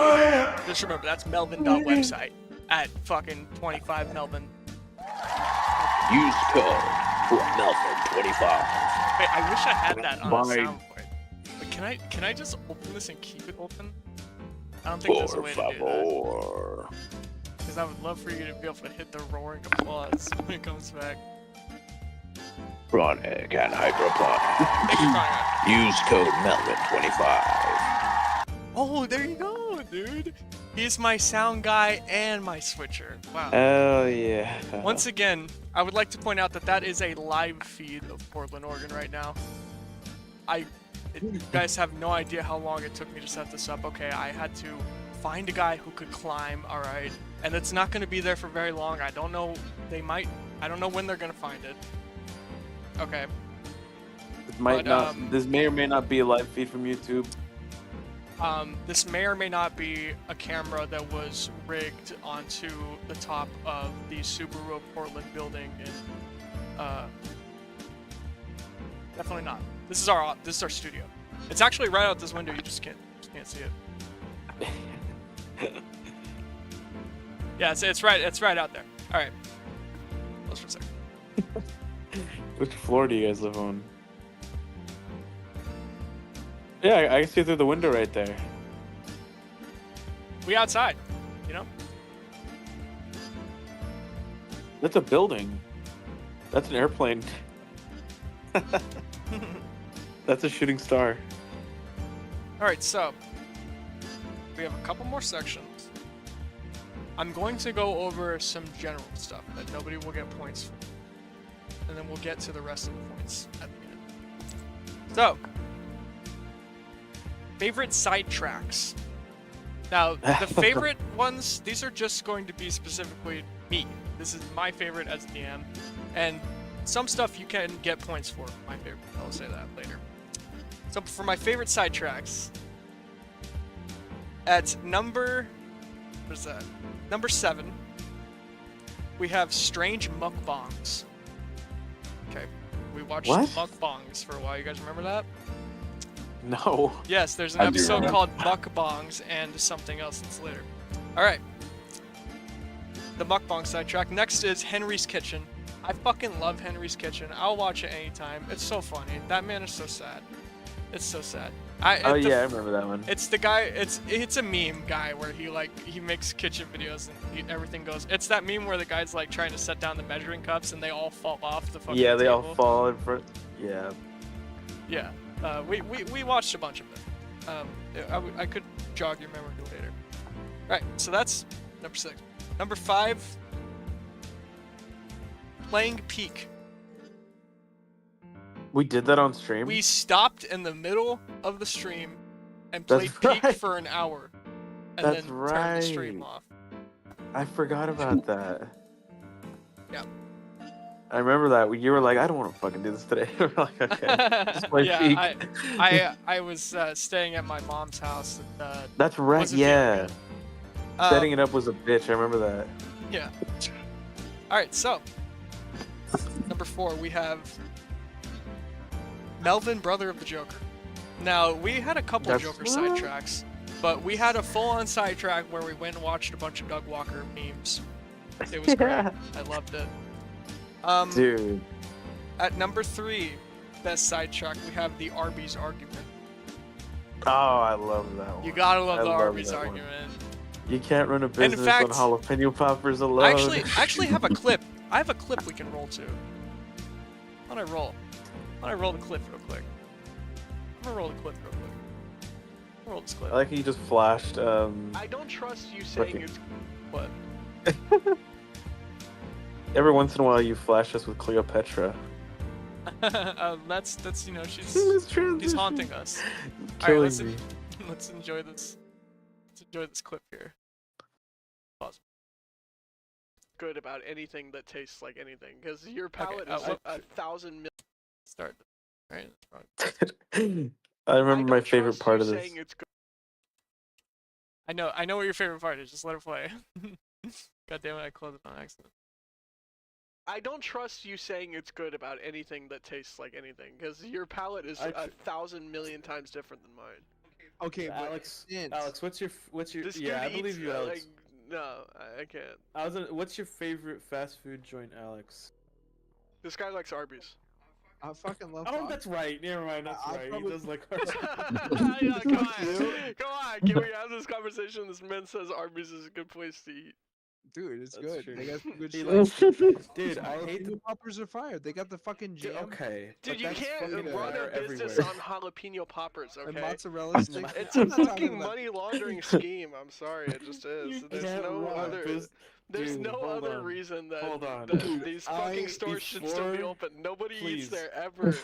Just remember, that's Melvin.website at fucking 25 Melvin. Use code MELVIN25. Wait, I wish I had that on a Bye. soundboard. But can I just open this and keep it open? I don't think there's a Por way to do that. favor. Because I would love for you to be able to hit the roaring applause when it comes back. Chronic and Hydroponics. Thank you, Chronic. Use code MELVIN25. Oh, there you go, dude. He's my sound guy and my switcher. Wow. Oh yeah. Once again, I would like to point out that that is a live feed of Portland, Oregon right now. You guys have no idea how long it took me to set this up. Okay, I had to find a guy who could climb, alright? And it's not going to be there for very long. I don't know, I don't know when they're going to find it. Okay. This may or may not be a live feed from YouTube. This may or may not be a camera that was rigged onto the top of the Subaru of Portland building in Definitely not. This is our studio. It's actually right out this window. You just can't see it. Yeah, it's right out there. All right. Close for a second. Which floor do you guys live on? Yeah, I can see through the window right there. We outside, you know. That's a building. That's an airplane. That's a shooting star. All right, so we have a couple more sections. I'm going to go over some general stuff that nobody will get points for, and then we'll get to the rest of the points at the end. So, favorite side tracks. Now, the favorite ones, these are just going to be specifically me. This is my favorite as DM, and some stuff you can get points for. My favorite, I'll say that later. So for my favorite side tracks, at number 7, we have strange mukbangs. Okay, we watched What? mukbangs for a while. You guys remember that? No. Yes, there's an I do episode remember. called Mukbangs and something else that's later. Alright. The mukbang sidetrack. Next is Henry's Kitchen. I fucking love Henry's Kitchen. I'll watch it anytime. It's so funny. That man is so sad. It's so sad. Oh yeah, I remember that one. It's the guy, it's a meme guy where he makes kitchen videos and everything goes. It's that meme where the guy's like trying to set down the measuring cups and they all fall off the fucking Yeah, they table. all fall in front. Yeah. Yeah, we watched a bunch of it. I could jog your memory later. Alright, so that's number 6. Number 5, playing Peak. We did that on stream. We stopped in the middle of the stream and That's played Peak right. for an hour. And That's then turned the stream right. off. I forgot about that. Yeah. I remember that. You were like, I don't want to fucking do this today. We're like, okay. Just play Peak. Yeah, I was staying at my mom's house. And, That's right. wasn't feeling Yeah. good. Setting it up was a bitch. I remember that. Yeah. Alright, so. Number 4, we have Melvin, Brother of the Joker. Now, we had a couple That's Joker right. sidetracks, but we had a full-on sidetrack where we went and watched a bunch of Doug Walker memes. It was great. I loved it. Dude. At number 3, best sidetrack, we have the Arby's argument. Oh, I love that one. You gotta love I the love Arby's that one. argument. You can't run a business fact, on jalapeno poppers alone. I actually have a clip. I have a clip we can roll to. Why don't I roll? Why don't I roll the clip real quick? I'm gonna roll the clip real quick. Roll this clip. I like how you just flashed. I don't trust you saying Okay. it's What? Every once in a while, you flash us with Cleopatra. That's you know she's She's haunting us. Killing let's me. let's enjoy this. Let's enjoy this clip here. Pause. good about anything that tastes like anything, because your Okay, palate is what- 1,000 million. Start. Right. That's wrong. I remember my don't favorite trust part you of this. saying it's good. I know what your favorite part is. Just let it play. God damn it! I closed it on accident. I don't trust you saying it's good about anything that tastes like anything, because your palate is I- 1,000 million times different than mine. Okay, but Alex, since- Alex, what's your This yeah? I dude believe eats, you, Alex. no, I can't. What's your favorite fast food joint, Alex? This guy likes Arby's. I fucking love. Oh, that's right. Never mind. That's I right. probably- He does like Yeah, Arby's. come on, come on. Can we have this conversation? This man says Arby's is a good place to eat. Dude, it's That's good. true. They got some good He shit. likes- Dude, I hate Jalapeno the. poppers are fire. They got the fucking Dude, jam okay. Dude, but you that's can't fucking run a fire business everywhere. on jalapeno poppers, and okay? mozzarella sticks. It's a I'm not talking fucking about- money laundering scheme. I'm sorry, it just is. You There's can't no run a other. bus- There's Dude, no hold other on. reason that, Hold on. that Dude, these fucking I- stores should still be before- open. Nobody please. eats there ever.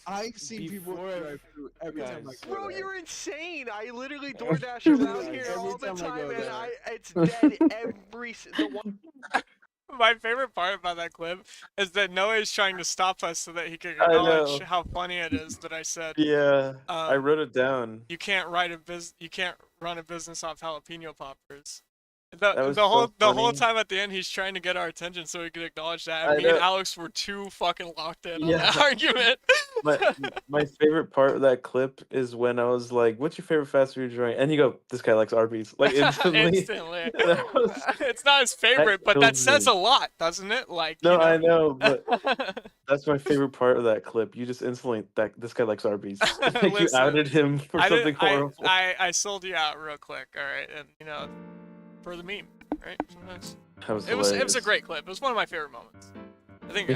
I've seen people Before- drive through every time I Guys. go Bro, there. you're insane. I literally DoorDash Every around time- here every all the time I time, go and there. it's dead the one. My favorite part about that clip is that Noah is trying to stop us so that he can I acknowledge know. how funny it is that I said Yeah, I Um, wrote it down. you can't run a business off jalapeno poppers. That The was the whole so the whole funny. time at the end, he's trying to get our attention so we can acknowledge that. I And me and know. Alex were too fucking locked in on Yeah. that argument. My favorite part of that clip is when I was like, "What's your favorite fast food joint?" And you go, "This guy likes Arby's." Like instantly. Instantly. That was, It's not his that favorite, but that killed says me. a lot, doesn't it? Like, No, you know. I know, but that's my favorite part of that clip. You just instantly that this guy likes Arby's. Like you Listen, outed him for I something didn't. I, horrible. I I sold you out real quick. All right, and you know, for the meme, right? Sometimes. That was It was a hilarious. great clip. It was one of my favorite moments. Me I too, think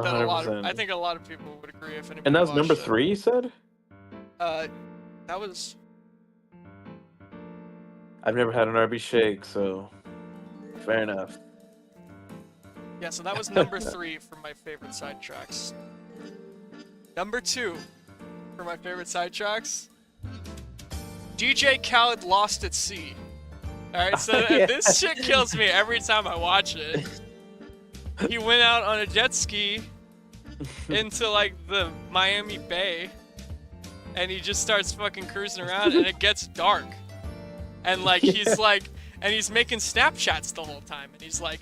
that a lot of 100%. I think a lot of people would agree if anybody And that was number watched it. 3, you said? That was I've never had an Arby's shake, so fair enough. yeah. So that was number 3 for my favorite sidetracks. Number 2 for my favorite sidetracks. DJ Khaled Lost at Sea. All right, so Yeah. this shit kills me every time I watch it. He went out on a jet ski into like the Miami Bay, and he just starts fucking cruising around, and it gets dark, and like he's like, and he's making Snapchats the whole time, and he's like,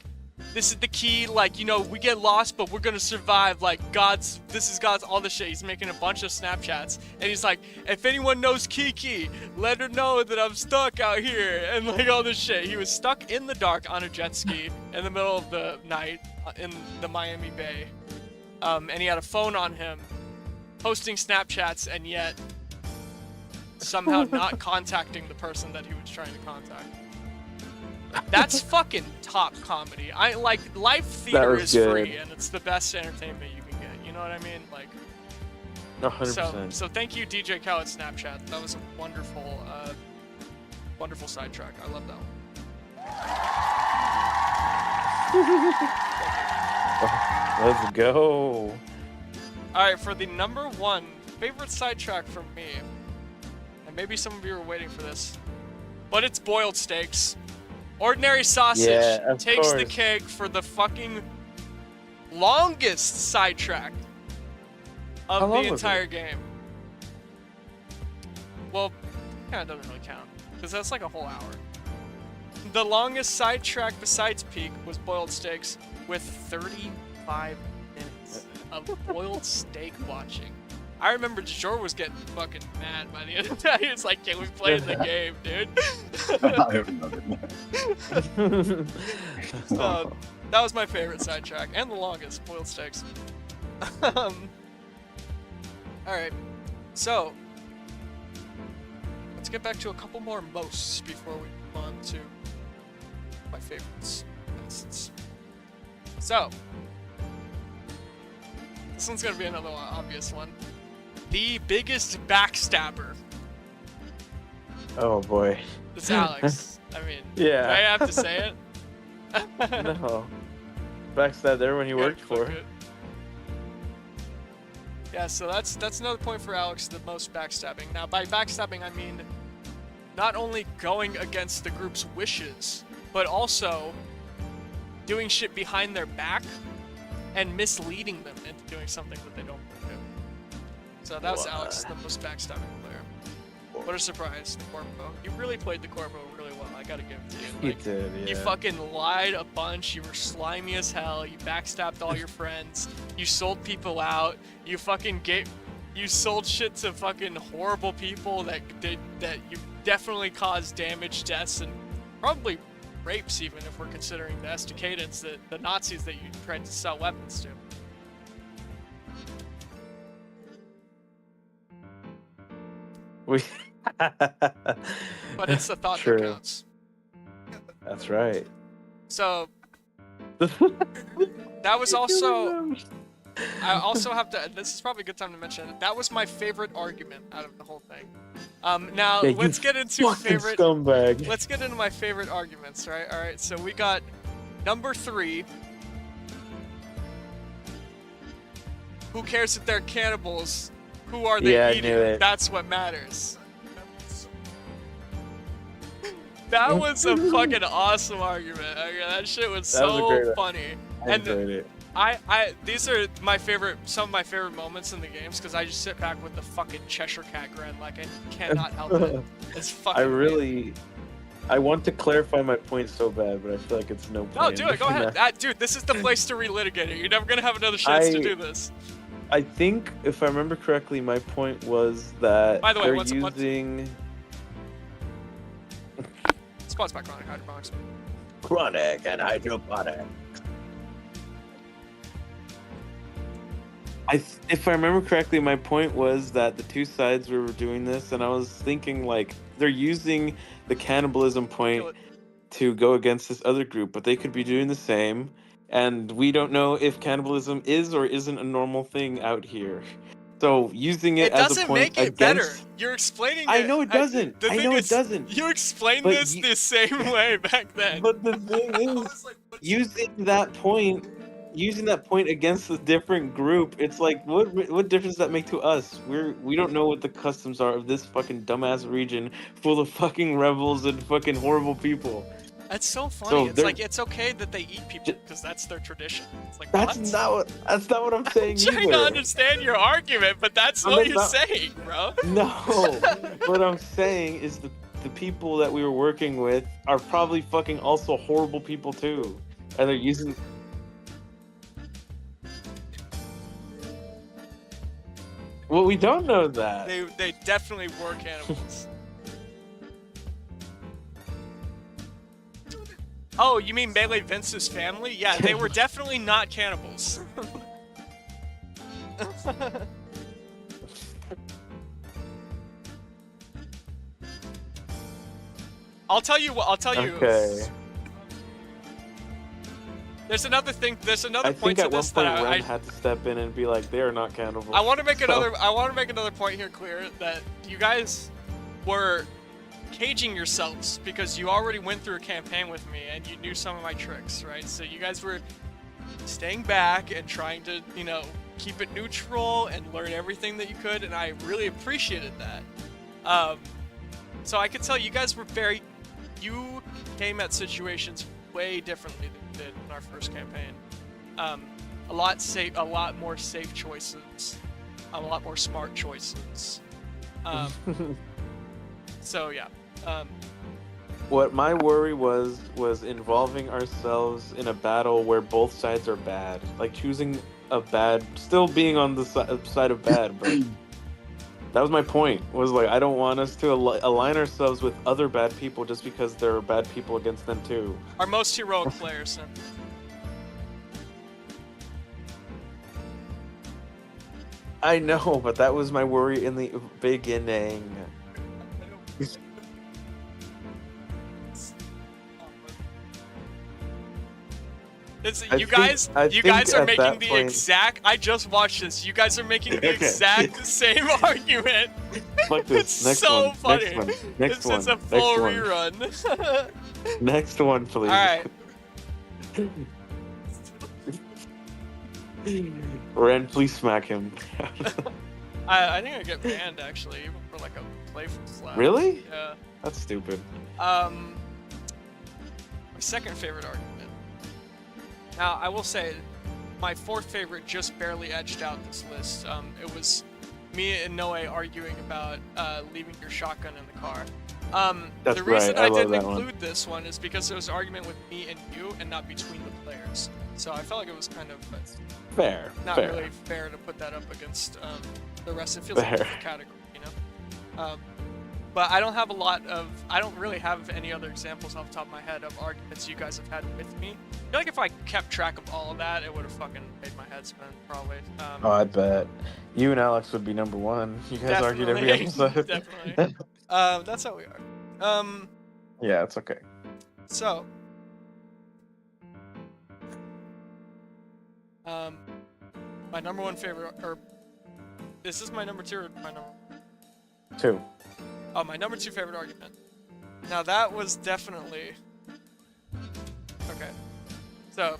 this is the key, like, you know, we get lost, but we're gonna survive, like, this is God's, all the shit. He's making a bunch of Snapchats, and he's like, if anyone knows Kiki, let her know that I'm stuck out here, and like all this shit. He was stuck in the dark on a jet ski in the middle of the night in the Miami Bay, and he had a phone on him, posting Snapchats, and yet somehow not contacting the person that he was trying to contact. That's fucking top comedy. I like, live theater was is good. free, and it's the best entertainment you can get. You know what I mean? Like, 100%. so thank you, DJ Khaled Snapchat. That was a wonderful, wonderful sidetrack. I love that one. Let's go. All right, for the number 1 favorite sidetrack from me, and maybe some of you are waiting for this, but it's boiled steaks. Ordinary sausage Yeah, of takes the course. cake for the fucking longest sidetrack How of long the was entire game. Well, kind of doesn't really count, because that's like a whole hour. The longest sidetrack besides Peak was boiled steaks, with 35 minutes of boiled steak watching. I remember Jor was getting fucking mad by the end of the day. He was like, can we play the game, dude? I remember that. So, that was my favorite sidetrack, and the longest, boiled steaks. Alright, so, let's get back to a couple more mosts before we move on to my favorites. So, this one's gonna be another one, obvious one. The biggest backstabber. Oh boy. It's Alex. I mean, Yeah. do I have to say it? No. Backstab everyone he Yeah, worked for. fuck it. Yeah, so that's another point for Alex, the most backstabbing. Now, by backstabbing, I mean not only going against the group's wishes, but also doing shit behind their back and misleading them into doing something that they don't want to do. So that was What? Alex, the most backstabbing player. What a surprise, the Corpo. You really played the Corpo really well, I gotta give it to you. He Like, did, yeah. you fucking lied a bunch, you were slimy as hell, you backstabbed all your friends, you sold people out, you sold shit to fucking horrible people that you definitely caused damage, deaths, and probably rapes even, if we're considering the Estacadans, the Nazis that you tried to sell weapons to. We But it's the thought True. that counts. That's right. So, that was also... I also have to. This is probably a good time to mention it. That was my favorite argument out of the whole thing. Now Yeah, you let's get into fucking favorite. scumbag. Let's get into my favorite arguments, right? All right. So we got number 3. Who cares if they're cannibals? Who are they Yeah, I eating? knew it. That's what matters. That was a fucking awesome argument. Okay, that shit was That was a so great one. funny. I And enjoyed it. these are some of my favorite moments in the games because I just sit back with the fucking Cheshire Cat grin, like I cannot help it. It's fucking. I great. really, I want to clarify my point so bad, but I feel like it's no point. No, do it. Go ahead. Dude, this is the place to relitigate it. You're never gonna have another chance to do this. I think, if I remember correctly, my point was that By the way, they're what's using... Spots by Chronic Hydroponics. Chronic and hydroponic. If I remember correctly, my point was that the two sides were doing this, and I was thinking, like, they're using the cannibalism point to go against this other group, but they could be doing the same, and we don't know if cannibalism is or isn't a normal thing out here. So using it as a doesn't point make it better. against... You're explaining it. I know it doesn't. The I thing know is, it doesn't. You explained But this the same way back then. But the thing is, using that point against a different group, it's like, what difference does that make to us? We don't know what the customs are of this fucking dumbass region full of fucking rebels and fucking horrible people. That's so funny. So It's like, it's okay that they eat people because that's their tradition. It's like, That's what? not what I'm saying. I'm trying to understand your argument, but that's what you're saying, bro. No, what I'm saying is the people that we were working with are probably fucking also horrible people too, and they're using. Well, we don't know that. They definitely were cannibals. Oh, you mean Melee Vince's family? Yeah, they were definitely not cannibals. I'll tell you what. I'll tell you. Okay. There's another thing. There's another I point think to at one this point that Ren had to step in and be like, "They are not cannibals." I want to make So- another. I want to make another point here clear that you guys were caging yourselves because you already went through a campaign with me and you knew some of my tricks, right? So you guys were staying back and trying to, you know, keep it neutral and learn everything that you could, and I really appreciated that. So I could tell you guys were you came at situations way differently than you did in our first campaign. A lot more safe choices, a lot more smart choices. So yeah. What my worry was involving ourselves in a battle where both sides are bad, like choosing a bad, still being on the side of bad, but that was my point. Was like, I don't want us to align ourselves with other bad people just because there are bad people against them too. Our most heroic players, then. I know, but that was my worry in the beginning. You guys are think making at the that point- exact. I just watched this. You guys are making the Okay. exact same argument. Fuck this. It's Next so one. funny. Next one. This is a Next full one. rerun. Next one, please. All right. Ren, please smack him. I think I get banned actually, even for like a playful slap. Really? Yeah. That's stupid. My second favorite argument. Now, I will say, my fourth favorite just barely edged out this list. It was me and Noe arguing about leaving your shotgun in the car. That's the reason right, I I love didn't that one. include this one is because it was an argument with me and you, and not between the players. So I felt like it was kind of Fair. not fair. really fair to put that up against the rest. It feels like a Fair. different category, you know. But I don't really have any other examples off the top of my head of arguments you guys have had with me. I feel like if I kept track of all of that, it would have fucking made my head spin, probably. Oh, I bet. You and Alex would be number one. You guys argued every episode. Definitely. That's how we are. Yeah, it's okay. So, my number one favorite, or this is my number two, or my number. 2. Oh, my number 2 favorite argument. Now that was definitely... Okay. So...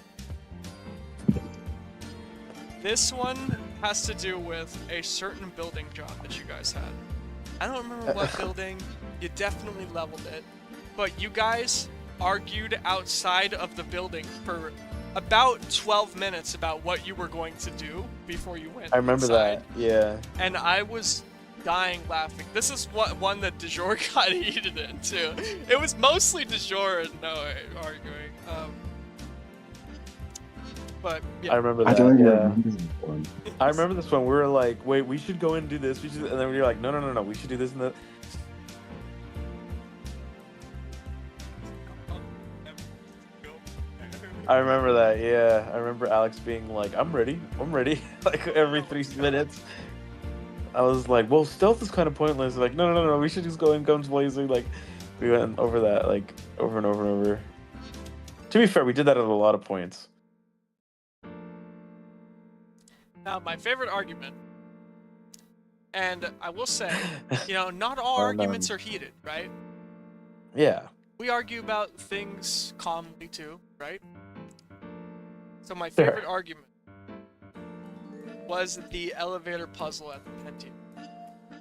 This one has to do with a certain building job that you guys had. I don't remember what building. You definitely leveled it. But you guys argued outside of the building for about 12 minutes about what you were going to do before you went I remember inside. that. Yeah. And I was dying laughing. This is one that De Jure got heated into. It was mostly De Jure and Noah arguing. But yeah. I remember I that. don't even Yeah. remember this one. I remember this one. We were like, wait, we should go and do this. We should, and then we were like, no, we should do this and that. I remember that. Yeah, I remember Alex being like, I'm ready, like every 3 minutes. I was like, well, stealth is kind of pointless. Like, no, we should just go in guns blazing. Like, we went over that like over and over and over. To be fair, we did that at a lot of points. Now, my favorite argument, and I will say, not all Oh, arguments no. are heated, right? Yeah. We argue about things calmly too, right? So my Fair. favorite argument was the elevator puzzle at the canteen.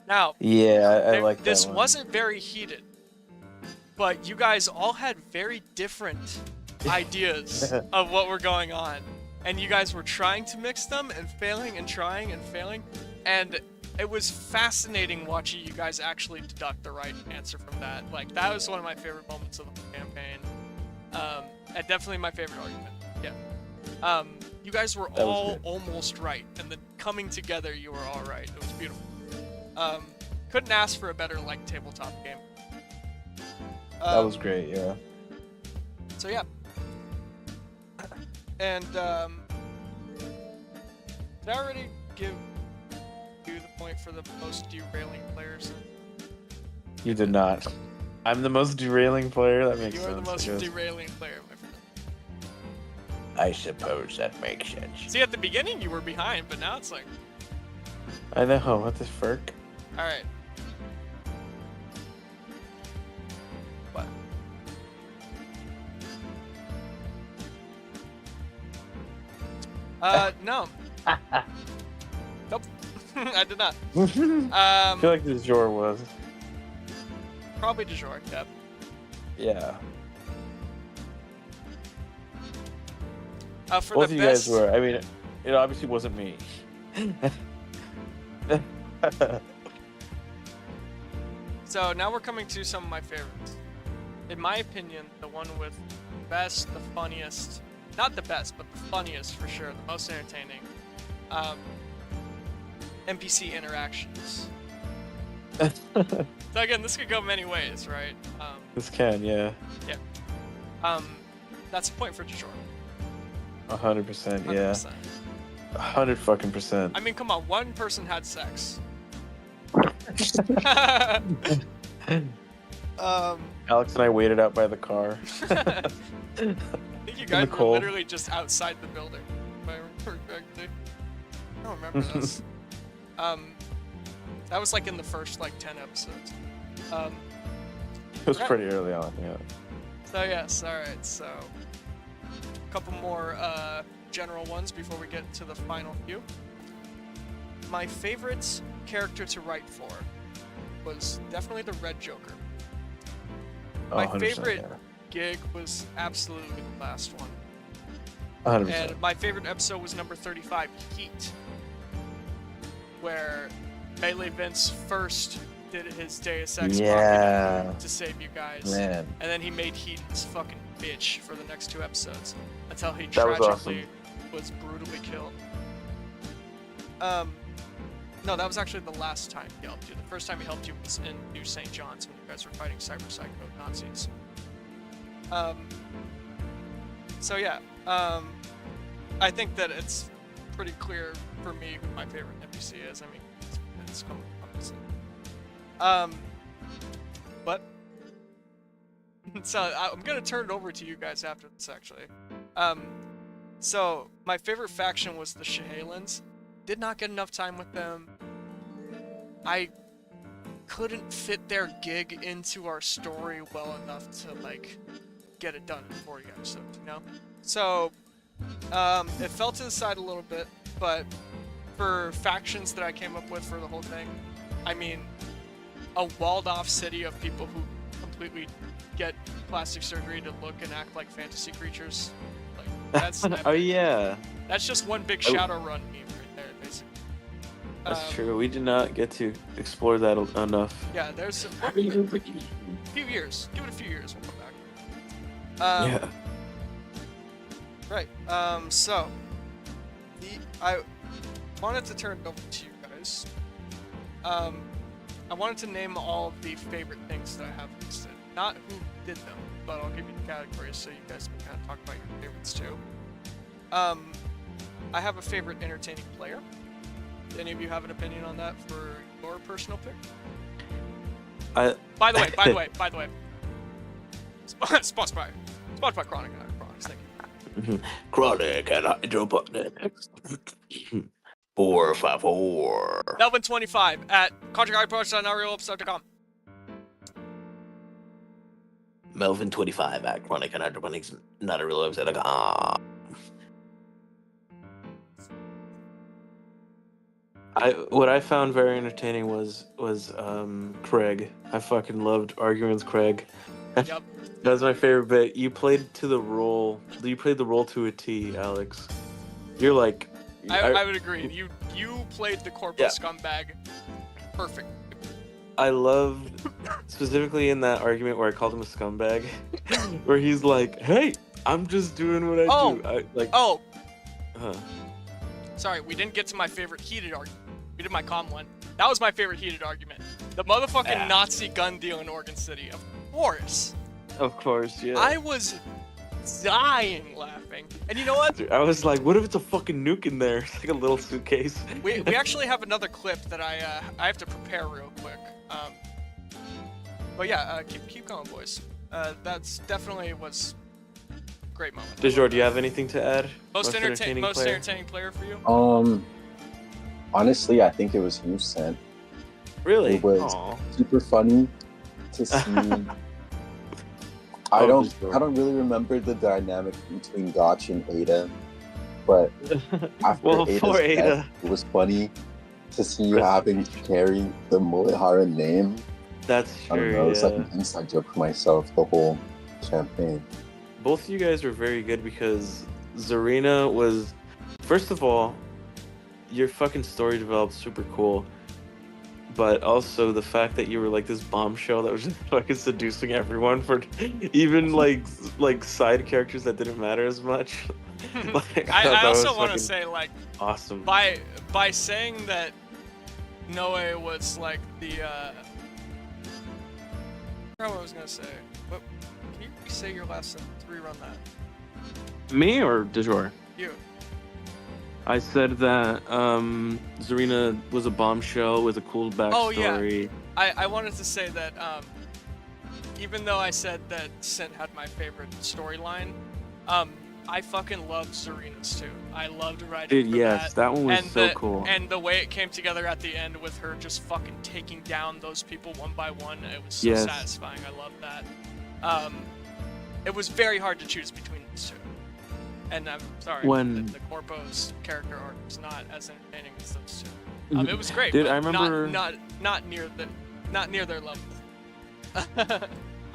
Now, Yeah, I like that this one. wasn't very heated, but you guys all had very different ideas of what were going on. And you guys were trying to mix them and failing and trying and failing. And it was fascinating watching you guys actually deduct the right answer from that. Like, that was one of my favorite moments of the campaign. And definitely my favorite argument. Yeah. You guys were That was all good. almost right. And then coming together, you were all right. It was beautiful. Couldn't ask for a better, like, tabletop game. That was great, yeah. So, yeah. And, did I already give you the point for the most derailing players? You did not. I'm the most derailing player. That makes You sense. are the most I guess. derailing player, my friend. I suppose that makes sense. See, at the beginning you were behind, but now it's like, I know. What the frick? alright. What? No. Nope. I did not. I feel like this Jor was. Probably De Jure, yeah. Yeah. For Both the of you best, guys were. I mean, it obviously wasn't me. So now we're coming to some of my favorites. In my opinion, the one with the best, the funniest, not the best, but the funniest for sure, the most entertaining, NPC interactions. So again, this could go many ways, right? This can, yeah. That's a point for De Jure. 100%, yeah. 100%. 100 fucking percent. I mean, come on, one person had sex. Alex and I waited out by the car. I think you In guys the were cold. literally just outside the building, if I remember correctly. I don't remember this. That was like in the first like 10 episodes. It was Yeah. pretty early on, yeah. So yes, alright, so a couple more general ones before we get to the final few. My favorite character to write for was definitely the Red Joker. Oh, My 100%, favorite gig was absolutely the last one. Yeah. 100%. And my favorite episode was number 35, Heat, where Melee Vince first did his Deus Ex Yeah. Machina to save you guys. Man. And then he made Heat his fucking bitch for the next 2 episodes until he That was tragically was brutally killed. No, that was actually the last time he helped you. The first time he helped you was in New St. John's when you guys were fighting Cyber Psycho Nazis. So yeah, I think that it's pretty clear for me who my favorite NPC is. I mean, it's obviously. But so I'm gonna turn it over to you guys after this, actually. So my favorite faction was the Shahalans. Did not get enough time with them. I couldn't fit their gig into our story well enough to like get it done in 40 episodes, you know? So it fell to the side a little bit, but for factions that I came up with for the whole thing, I mean, a walled off city of people who completely get plastic surgery to look and act like fantasy creatures. Like that's Oh, yeah. that's just one big Oh. Shadowrun meme right there, basically. That's Um, true. We did not get to explore that enough. Yeah, there's a few years. Give it a few years. We'll come back. Yeah. Right. So, I wanted to turn it over to you guys. I wanted to name all of the favorite things that I have listed. Not who did them, but I'll give you the categories so you guys can kind of talk about your favorites too. I have a favorite entertaining player. Do any of you have an opinion on that for your personal pick? By the way. Sponsored by Chronic and Hydroponics. Thank you. Chronic and hydroponics. 454. Melvin25 at contracthydroponics.unrealwebsite.com. Melvin25 at Chronic and Hydroponics, not a real website. What I found very entertaining was Craig. I fucking loved arguing with Craig. Yep. That was my favorite bit. You played the role to a T, Alex. You're like I would agree. You played the corporate scumbag perfect. I loved specifically in that argument where I called him a scumbag, where he's like, "Hey, I'm just doing what I do." Sorry, we didn't get to my favorite heated argument. We did my calm one. That was my favorite heated argument. The motherfucking Nazi gun deal in Oregon City. Of course, yeah. I was dying laughing. And you know what? I was like, what if it's a fucking nuke in there? It's like a little suitcase. We actually have another clip that I have to prepare real quick. But yeah, keep going, boys. That's definitely was a great moment. DeJour, do you have anything to add? Most entertaining player for you? Honestly, I think it was you, Sen. Really? It was super funny to see. I don't really remember the dynamic between Gotch and Ada, but after Ada's death, it was funny to see you having to carry the Mulihara name. That's true. I don't know, it's like an inside joke for myself, the whole campaign. Both of you guys were very good because Zarina was, first of all, your fucking story developed super cool. But also the fact that you were like this bombshell that was just fucking seducing everyone for even like side characters that didn't matter as much. I also want to say awesome. By saying that Noe was like the I forgot what I was gonna say. What can you say your last sentence? Rerun that. Me or DeJour? You. I said that Zarina was a bombshell with a cool backstory. Oh yeah. I wanted to say that even though I said that Sint had my favorite storyline, I fucking loved Zarina's too. I loved writing. Dude, yes, that one was so cool. And the way it came together at the end with her just fucking taking down those people one by one, it was so satisfying. I loved that. It was very hard to choose between those two. And I'm sorry, the Corpo's character arc was not as entertaining as those two. It was great, dude. but I remember not near their level. I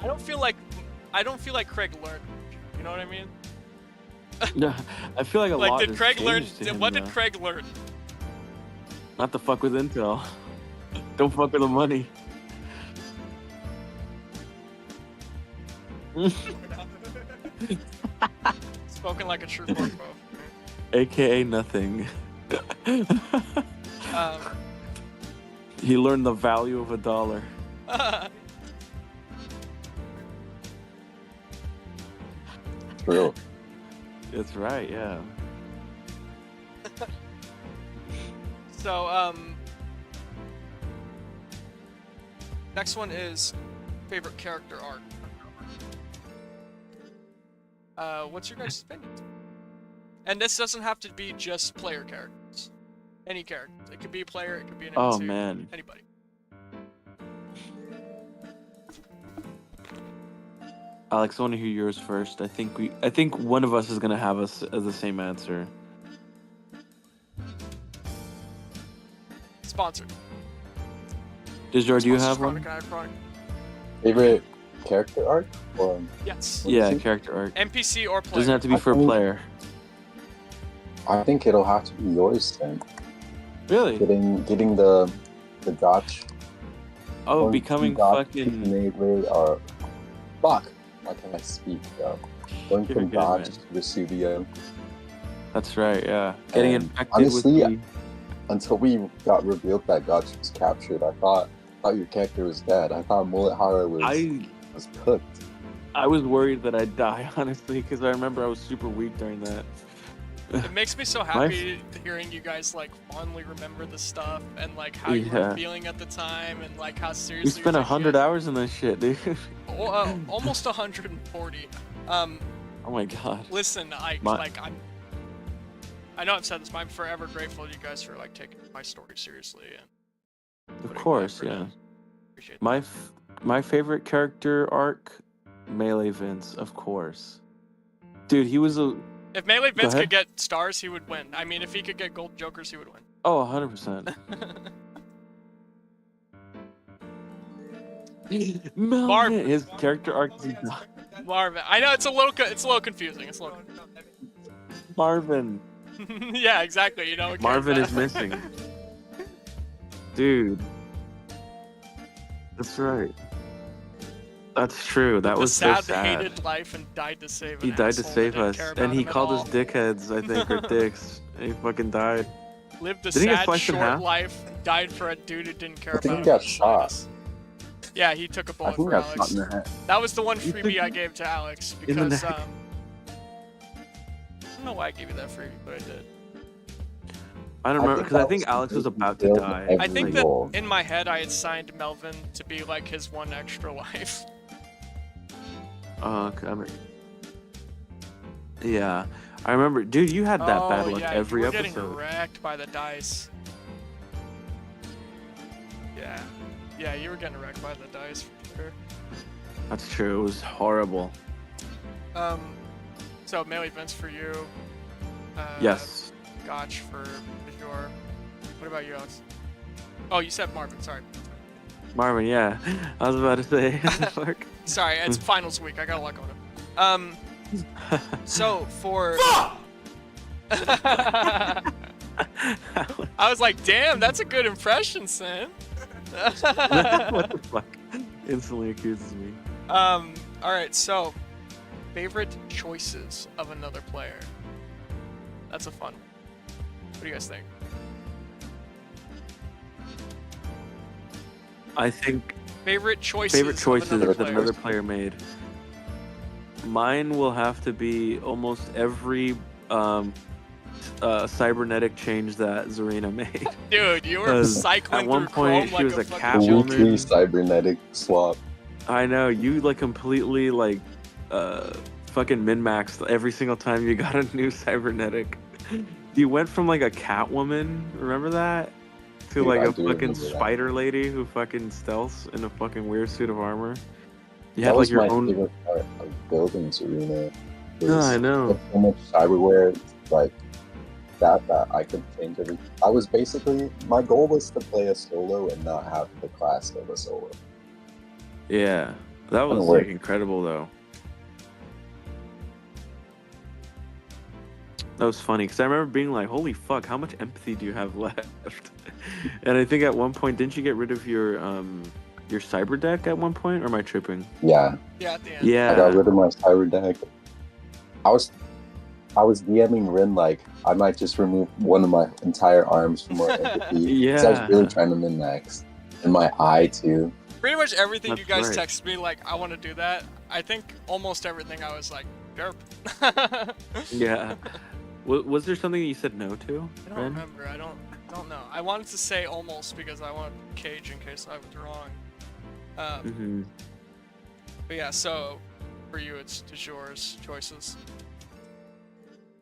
don't feel like Craig learned. You know what I mean? No, I feel like a lot. Did Craig learn? What did though. Craig learn? Not to fuck with Intel. Don't fuck with the money. Spoken like a true Corpo. AKA nothing. He learned the value of $1. True. That's right, yeah. So, next one is favorite character arc. What's your guys' opinion? And this doesn't have to be just player characters. Any characters. It could be a player, it could be an NPC. Oh man. Anybody. Alex, I want to hear yours first. I think one of us is gonna have us as the same answer. Sponsored. DeJour, do you have one? Favorite character arc? Or Yes. Yeah, character arc. NPC or player. Doesn't have to be for a player. I think it'll have to be yours then. Really? Getting the gotch. Oh, Going becoming from gotch fucking. to melee or fuck. Why can't I speak? Going You're from good, gotch man. to Vesuvio. That's right. Yeah. Getting And infected honestly, with the. until we got revealed that gotch was captured, I thought your character was dead. I thought Mullet Hara was cooked. I was worried that I'd die, honestly, because I remember I was super weak during that. It makes me so happy hearing you guys like fondly remember the stuff and like how you were feeling at the time and like how seriously. We spent 100 hours in this shit, dude. Almost 140. Oh my god. Listen, I know I've said this, but I'm forever grateful to you guys for like taking my story seriously and. Of course, yeah. Appreciate My favorite character arc, Melee Vince, of course. Dude, he was a. If Melee Vince could get stars, he would win. I mean, if he could get gold jokers, he would win. Oh, 100%. Marvin, his character arc. Marvin, I know it's a little confusing. Marvin. Yeah, exactly. You know. Marvin is missing. Dude. That's right. That's true. That was so sad. Hated life and died to save. He died to save us, and he called us dickheads, I think, or dicks. And he fucking died. Lived a sad, short life, died for a dude who didn't care about him. I think he got shot. Yeah, he took a bullet for Alex. That was the one freebie I gave to Alex because I don't know why I gave you that freebie, but I did. I don't remember because I think Alex was about to die. I think that in my head I had signed Melvin to be like his one extra life. Yeah, I remember, dude. You had that bad luck every episode. Getting wrecked by the dice. Yeah, you were getting wrecked by the dice for sure. That's true. It was horrible. So melee events for you. Yes. Gotch for Major. What about you, Alex? Oh, you said Marvin. Sorry. Marvin, yeah. I was about to say. Sorry, it's finals week. I got a lot going on. So for. I was like, damn, that's a good impression, Sin. What the fuck? Instantly accuses me. Alright, so favorite choices of another player. That's a fun one. What do you guys think? I think favorite choices that another player made. Mine will have to be almost every cybernetic change that Zarina made. Dude, you were cycling at one point she was a Catwoman. Weekly cybernetic swap. I know, you like completely like fucking min-maxed every single time you got a new cybernetic. You went from like a Catwoman, remember that? To like a fucking spider lady who fucking stealths in a fucking weird suit of armor. You had like your own favorite part of building Zarina. No, I know. So much cyberware, like that I could change everything. I was basically, my goal was to play a solo and not have the class of a solo. Yeah, that was like incredible though. That was funny because I remember being like, "Holy fuck, how much empathy do you have left?" And I think at one point, didn't you get rid of your cyber deck at one point, or am I tripping? Yeah. Yeah, at the end. Yeah. I got rid of my cyber deck. I was DMing Rin like I might just remove one of my entire arms for more empathy. Yeah. I was really trying to min-max, and my eye too. Pretty much everything you guys texted me like, I want to do that. I think almost everything I was like, derp. Yeah. Was there something you said no to? I don't remember. I don't know. I wanted to say almost because I wanted Cage in case I was wrong. But yeah, so for you, it's Dejour's choices.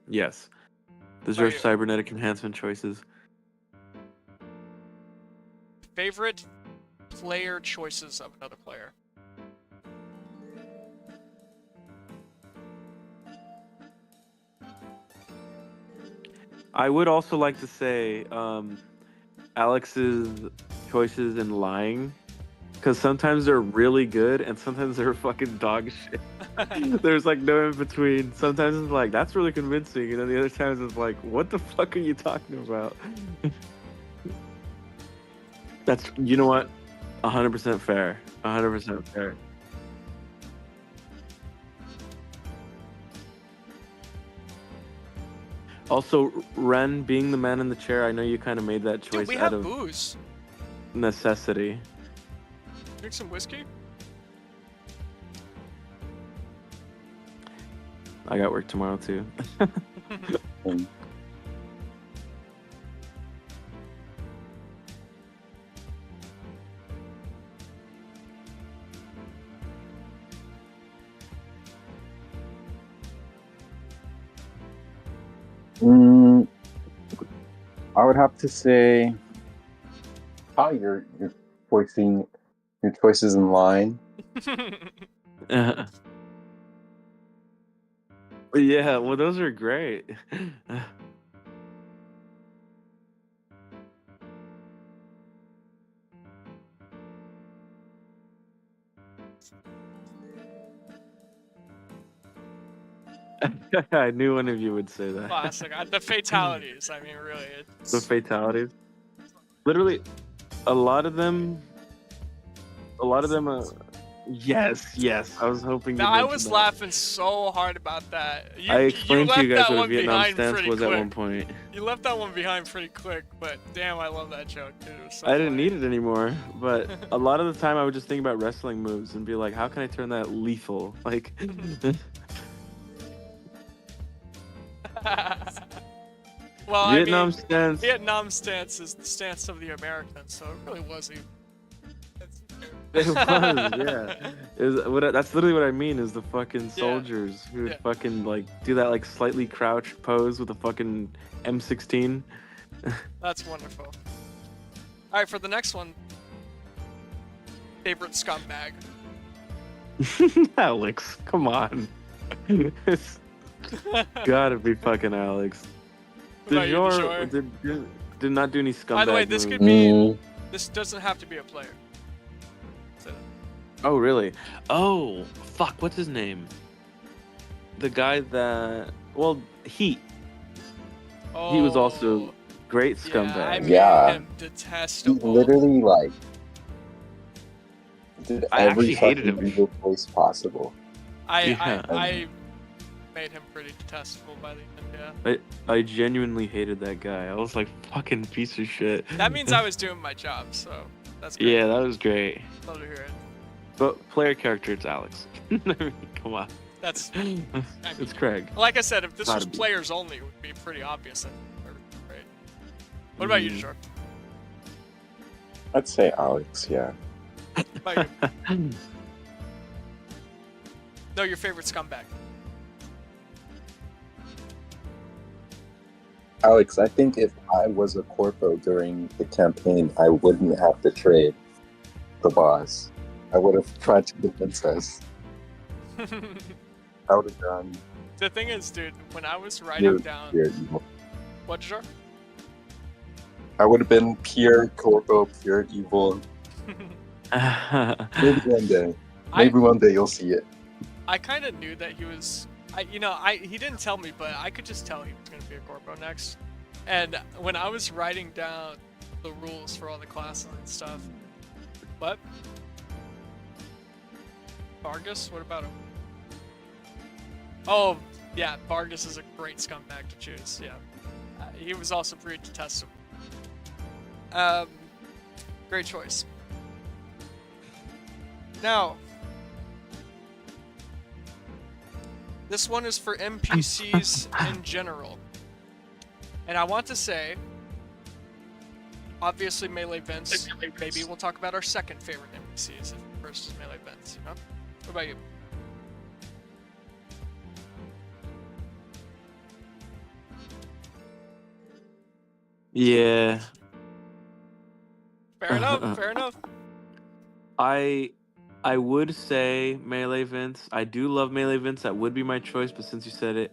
Yes. Dejour's cybernetic enhancement choices. Favorite player choices of another player. I would also like to say Alex's choices in lying, because sometimes they're really good and sometimes they're fucking dog shit. There's like no in between. Sometimes it's like, that's really convincing, and then the other times it's like, what the fuck are you talking about? That's, you know what? 100% fair. 100% fair. Also, Ren being the man in the chair, I know you kind of made that choice Dude, we out have of booze. necessity. Drink some whiskey? I got work tomorrow too. I would have to say, you're voicing your choices in line. Yeah, well, those are great. I knew one of you would say that. Classic. The fatalities. I mean, really. It's... The fatalities. Literally, a lot of them. Yes. I was hoping. Now, I was laughing so hard about that. I explained to you guys what a Vietnam behind stance pretty was quick. at one point. You left that one behind pretty quick, but damn, I love that joke, dude. It was so I didn't funny. need it anymore, but a lot of the time I would just think about wrestling moves and be like, how can I turn that lethal? Like, well, Vietnam stance. Vietnam stance is the stance of the Americans, so it really was even. It was, yeah. That's literally what I mean is the fucking soldiers who would fucking like do that like slightly crouched pose with a fucking M16. That's wonderful. Alright, for the next one. Favorite scumbag. Alex, come on. It's gotta be fucking Alex. Did not do any scumbag By the way, this moves. could be. This doesn't have to be a player. Oh, really? Oh, fuck, what's his name? The guy that... Well, Heat. Oh, He was also great scumbag. I made him He detestable. literally, like, did I every actually hated fucking him. evil choice possible. I made him pretty detestable by the end, yeah. I genuinely hated that guy. I was like, fucking piece of shit. That means I was doing my job, so that's great. Yeah, that was great. Love to hear it. But player character, it's Alex. Come on. That's... It's Craig. Like I said, if this was Gotta be. players only, it would be pretty obvious. Right. What about you, Jor? I'd say Alex, yeah. What about you? No, your favorite scumbag. Alex, I think if I was a corpo during the campaign, I wouldn't have betrayed the boss. I would have tried to convince us. I would have done. The thing is, dude, when I was writing down... Pure evil. What, Jor? I would have been pure corpo, pure evil. Maybe one day. Maybe one day you'll see it. I kind of knew that he was... he didn't tell me, but I could just tell he was going to be a corpo next. And when I was writing down the rules for all the classes and stuff... What? Vargas? What about him? Oh, yeah, Vargas is a great scumbag to choose, yeah. He was also pretty detestable. Great choice. Now, this one is for NPCs in general. And I want to say, obviously Melee Vince, maybe we'll talk about our second favorite NPCs if first is Melee Vince, you know? What about you? Yeah. Fair enough, fair enough. I would say Melee Vince. I do love Melee Vince. That would be my choice, but since you said it,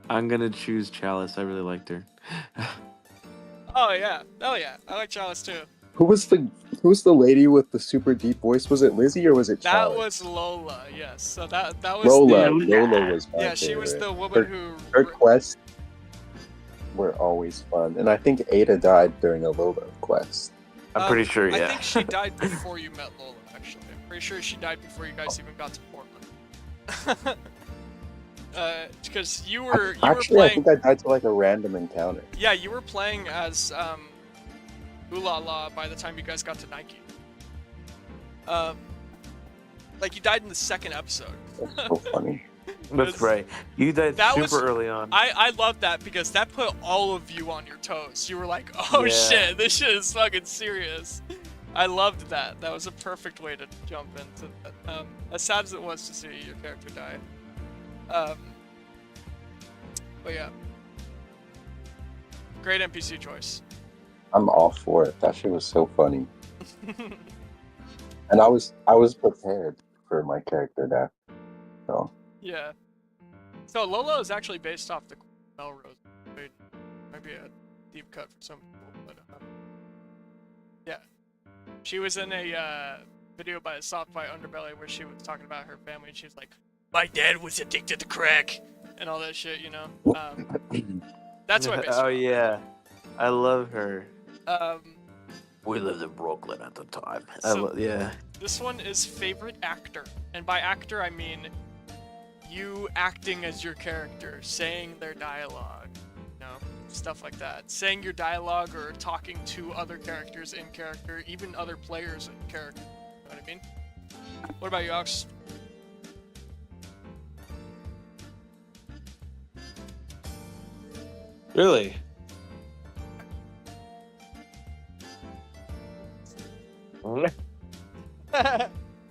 I'm gonna choose Chalice. I really liked her. Oh yeah, hell yeah, I like Chalice too. Who was the lady with the super deep voice? Was it Lizzie or was it That Chalice? was Lola, yes. So that was Lola. the... Lola was my Yeah, she was favorite. the woman who... Her quests were always fun, and I think Ada died during a Lola quest. I'm pretty sure, I yeah. think she died before you met Lola, actually. I'm pretty sure she died before you guys even got to Portland. Because you were Actually, I playing. think I died to like a random encounter. Yeah, you were playing as Ooh La La by the time you guys got to Nike. Like you died in the second episode. That's so funny. That's right. You died That super was- early on. I love that because that put all of you on your toes. You were like, oh Yeah. shit, this shit is fucking serious. I loved that. That was a perfect way to jump into that. As sad as it was to see your character die. But yeah. Great NPC choice. I'm all for it. That shit was so funny. And I was prepared for my character death. So Yeah. So Lola is actually based off the Melrose. Maybe a deep cut for some people, but yeah. She was in a video by Soft by Underbelly where she was talking about her family and she was like, my dad was addicted to crack and all that shit, you know? That's what I based Oh her on. yeah, I love her. We lived in Brooklyn at the time. Yeah. This one is favorite actor. And by actor, I mean you acting as your character, saying their dialogue, you know, stuff like that. Saying your dialogue or talking to other characters in character, even other players in character. You know what I mean? What about you, Ox? Really?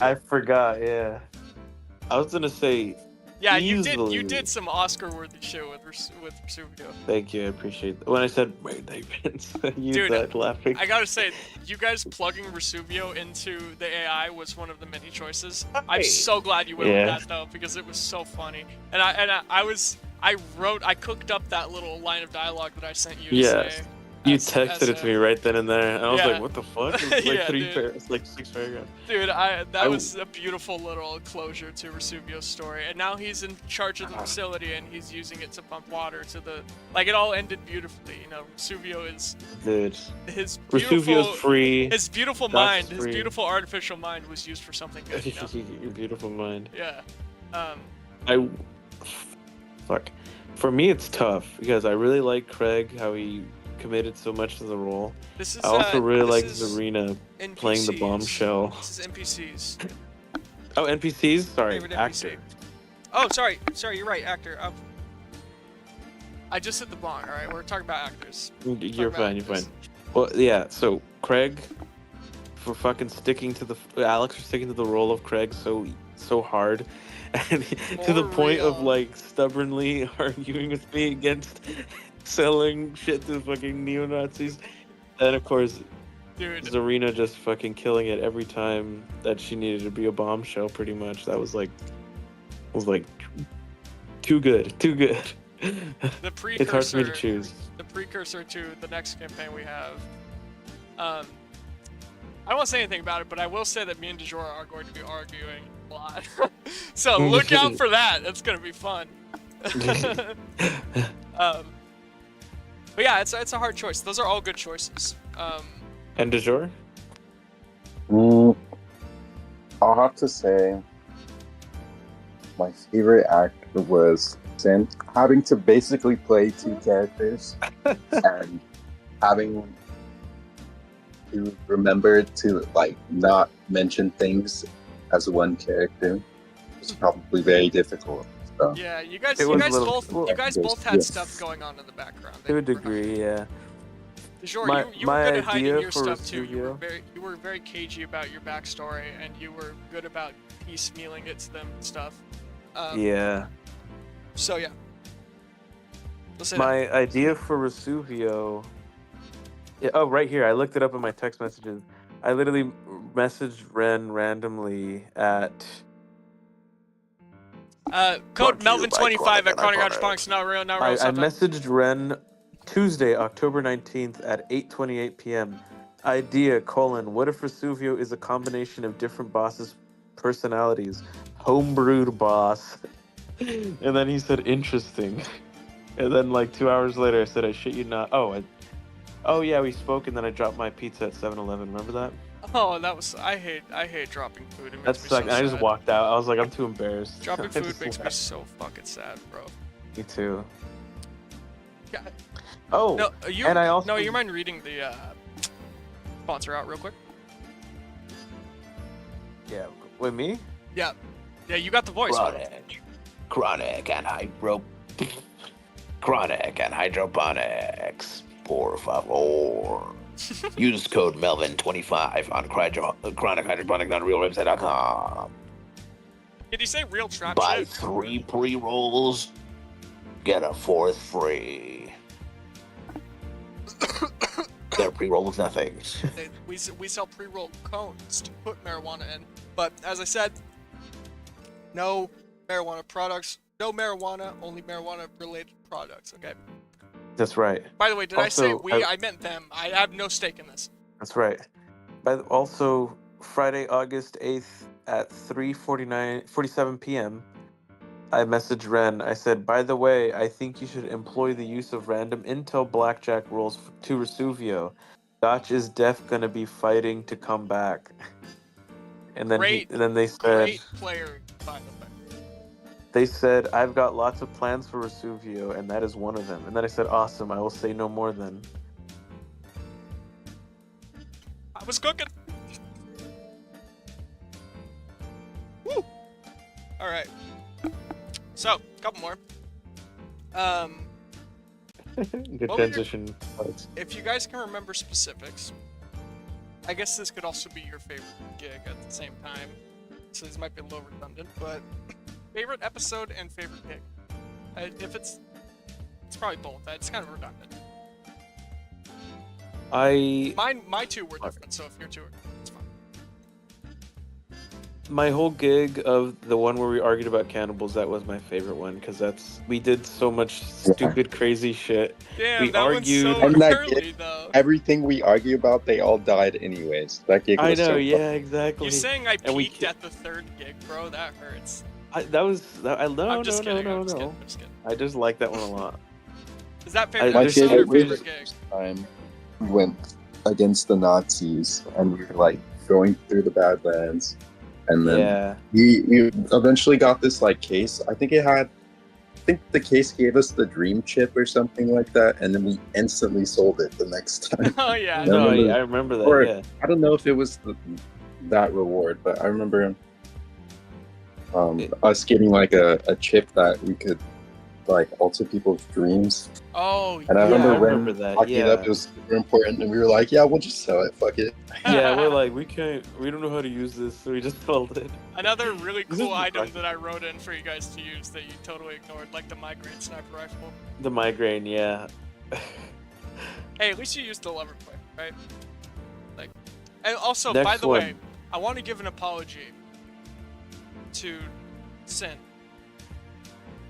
I forgot. Yeah. I was gonna say. Yeah, you easily. did some Oscar-worthy shit with Rusubio. Thank you. I appreciate that. When I said "Wait, they Vince," you Dude, started laughing. I gotta say, you guys plugging Rusubio into the AI was one of the many choices. I'm so glad you went Yeah. with that though, because it was so funny. And I cooked up that little line of dialogue that I sent you to Yes. say. You as- texted as it to a- me right then and there, and I was Yeah. like, "What the fuck?" It's like Yeah, three dude. paragraphs, like 6 paragraphs. Dude, that I- was a beautiful little closure to Rusubio's story. And now he's in charge of the facility and he's using it to pump water to the... Like, it all ended beautifully, you know. Rusubio is... Dude, His beautiful... Rusubio's free. His beautiful That's mind, his free. beautiful artificial mind was used for something good, you know? Your beautiful mind. Yeah. Fuck. For me, it's tough because I really like Craig, how he committed so much to the role. This is, I also really this like is Zarina NPCs. playing the bombshell. This is NPCs. Oh, NPCs? Sorry, Favorite actor. NPC. Oh, sorry, you're right, actor. I just hit the bong, alright? We're talking about actors. You're about fine, you're fine. actors. Well, yeah, so Craig, for fucking sticking to Alex for sticking to the role of Craig so hard, and to the For point of real. like stubbornly arguing with me against selling shit to fucking neo-Nazis. And of course, Dude, Zarina just fucking killing it every time that she needed to be a bombshell, pretty much. That was like too good. the precursor... It's hard for me to choose. The precursor to the next campaign we have. I won't say anything about it, but I will say that me and DeJour are going to be arguing a lot. So look out for that. It's going to be fun. But yeah, it's a hard choice. Those are all good choices. And de jure? I'll have to say my favorite actor was Sin. Having to basically play two characters and having to remember to like not mention things as one character was probably very difficult. So Yeah, you guys It was both had yes. stuff going on in the background. To a degree, yeah. DeJour, you my were good at hiding idea your for stuff too. You Rusubio- were very cagey about your backstory, and you were good about piecemealing it to them and stuff. Yeah. So yeah. We'll say My idea for Rusubio. Yeah, oh, right here. I looked it up in my text messages. I literally messaged Ren randomly at. Code Brought to you by Melvin25 at Chronic Chronic and Punks, not real, not I real. Something. messaged Ren Tuesday, October 19th at 8:28 p.m. Idea: what if Rusubio is a combination of different bosses' personalities? Homebrewed boss. And then he said, interesting. And then like 2 hours later, I said, I shit you not. Oh, Oh yeah, we spoke, and then I dropped my pizza at 7-Eleven. Remember that? Oh, that was. I hate dropping food. It makes That's me so like I just sad. walked out. I was like, I'm too embarrassed. Dropping I food just makes me left. so fucking sad, bro. Me too. Yeah. Oh, No, you. and I also No, you mind reading the sponsor out real quick? Yeah, with me. Yeah. Yeah, you got the voice. bro. Chronic and hydroponics. Por favor. Use code Melvin25 on chronichydraponic.realwebsite.com. Did you say real trap Buy shit? 3 pre-rolls, get a 4th free. Their pre-roll is nothing. We sell pre-rolled cones to put marijuana in, but as I said, no marijuana products, no marijuana, only marijuana-related products. Okay. That's right. By the way, did I say Also, we? I meant them. I have no stake in this. That's right. Also, Friday, August 8th at 3:47 p.m. I messaged Ren. I said, by the way, I think you should employ the use of random intel blackjack rolls to Resuvio. Gotch is def gonna be fighting to come back. And then they said, Great player, by the way. they said, I've got lots of plans for Resuvio, and that is one of them. And then I said, awesome, I will say no more then. I was cooking. Woo. All right. So, couple more. Good What were your- transition. If you guys can remember specifics, I guess this could also be your favorite gig at the same time. So this might be a little redundant, but favorite episode and favorite gig. If it's probably both. It's kind of redundant. My two were different, so if your two are different, it's fine. My whole gig of the one where we argued about cannibals, that was my favorite one, because we did so much stupid, crazy shit. Damn, We that argued- one's And so that early, gig- though. Everything we argue about, they all died anyways. That gig I was know, so yeah, exactly. You saying I And we peaked at the third gig, bro? That hurts. No, I'm just no, kidding. no, I'm just no. kidding. I'm just kidding. I just like that one a lot. Is that I- favorite My there's episode or favorite favorite was gig? time we went against the Nazis and we were like going through the Badlands, and then Yeah. we eventually got this like case. I think the case gave us the dream chip or something like that, and then we instantly sold it the next time. Oh yeah. No, No, remember- I remember that, or- yeah. I don't know if it was that reward, but I remember us getting like a chip that we could like alter people's dreams. Oh And I Yeah, remember I when remember that, talking it up, yeah. it was super important, and we were like, "Yeah, we'll just sell it. Fuck it." Yeah, we're like, we don't know how to use this, so we just sold it. Another really This is cool item right. that I wrote in for you guys to use that you totally ignored, like the migraine sniper rifle. The migraine, yeah. Hey, at least you used the lever quick, right? Like, and also, Next by the one. way, I want to give an apology to Sin.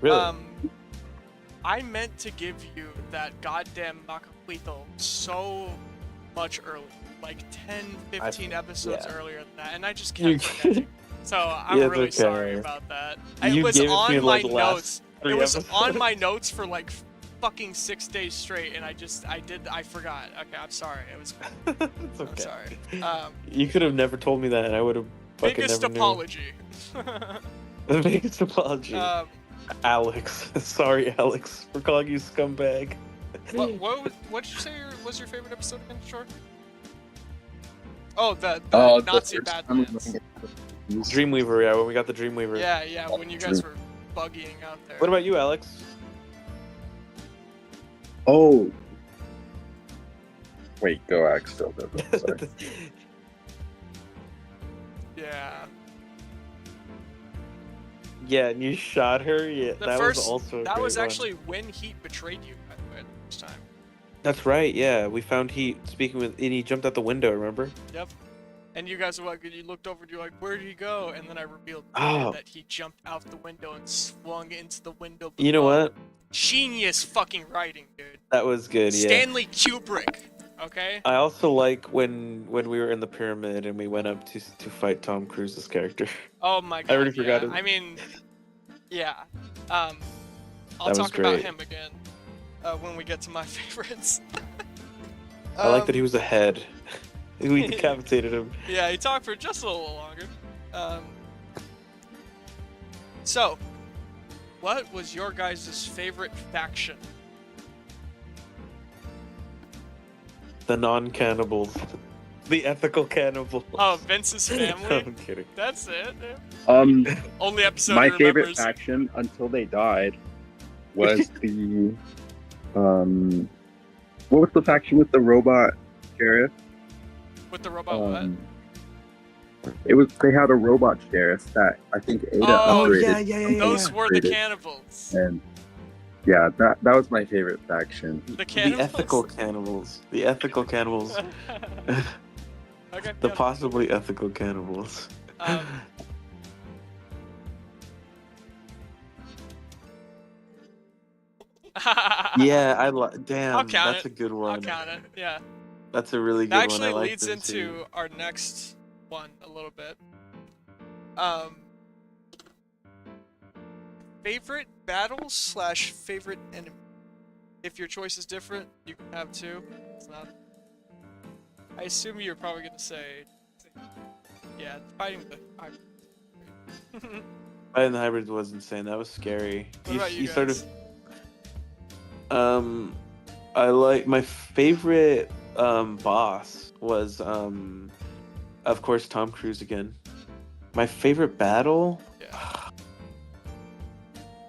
Really? I meant to give you that goddamn Macaclito so much earlier, like 10, 15 episodes yeah. earlier than that, and I just You- kept forgetting. So I'm Yeah, it's really okay. sorry about that. You It was gave it to me on in, my like, the last notes. 3 It was on episodes. my notes for like fucking 6 days straight, and I forgot. Okay, I'm sorry. It's I'm okay. sorry. You could have never told me that, and I would have fucking Biggest never apology. knew. The biggest apology. Alex. Sorry, Alex, for calling you scumbag. What did you say was your favorite episode again, Short? Oh, the The Nazi first time we Badlands. went against- Dreamweaver, yeah, when we got the Dreamweaver. Yeah, when you guys were buggying out there. What about you, Alex? Oh. Wait, go Axel. Go. Sorry. Yeah. Yeah, and you shot her. Yeah, The that first, was also. A that great was one. actually when Heat betrayed you, by the way, the first time. That's right. Yeah, we found Heat speaking with, and he jumped out the window. Remember? Yep. And you guys were like, you looked over and you're like, where did he go? And then I revealed Oh. that he jumped out the window and swung into the window. You know below. what? Genius fucking writing, dude. That was good. Yeah. Stanley Kubrick. Okay. I also like when we were in the pyramid and we went up to fight Tom Cruise's character. Oh my god. I already forgot yeah. it. I mean, yeah. I'll was talk about great. him again when we get to my favorites. I like that he was ahead. We decapitated him. Yeah, he talked for just a little longer. So, what was your guys' favorite faction? The non-cannibals. The ethical cannibals. Oh, Vince's family? I'm kidding. That's it. Only episode My he favorite remembers. faction until they died was the what was the faction with the robot sheriff? With the robot what? It was they had a robot sheriff that I think Ada Oh, upgraded. yeah. Those were the upgraded. cannibals. And yeah, that was my favorite faction. The The cannibals? ethical cannibals. The ethical cannibals. Okay, The yeah. possibly ethical cannibals. Yeah, damn, I'll count that's it. a good I'll one. count it. Yeah. That's a really good That one. I actually like leads them into too. our next one a little bit. Favorite battles slash favorite enemy. If your choice is different, you can have two. It's not. I assume you're probably gonna say, yeah, fighting the hybrid. Fighting the hybrids was insane. That was scary. What about you sort guys? of. I like my favorite boss was of course Tom Cruise again. My favorite battle. Yeah.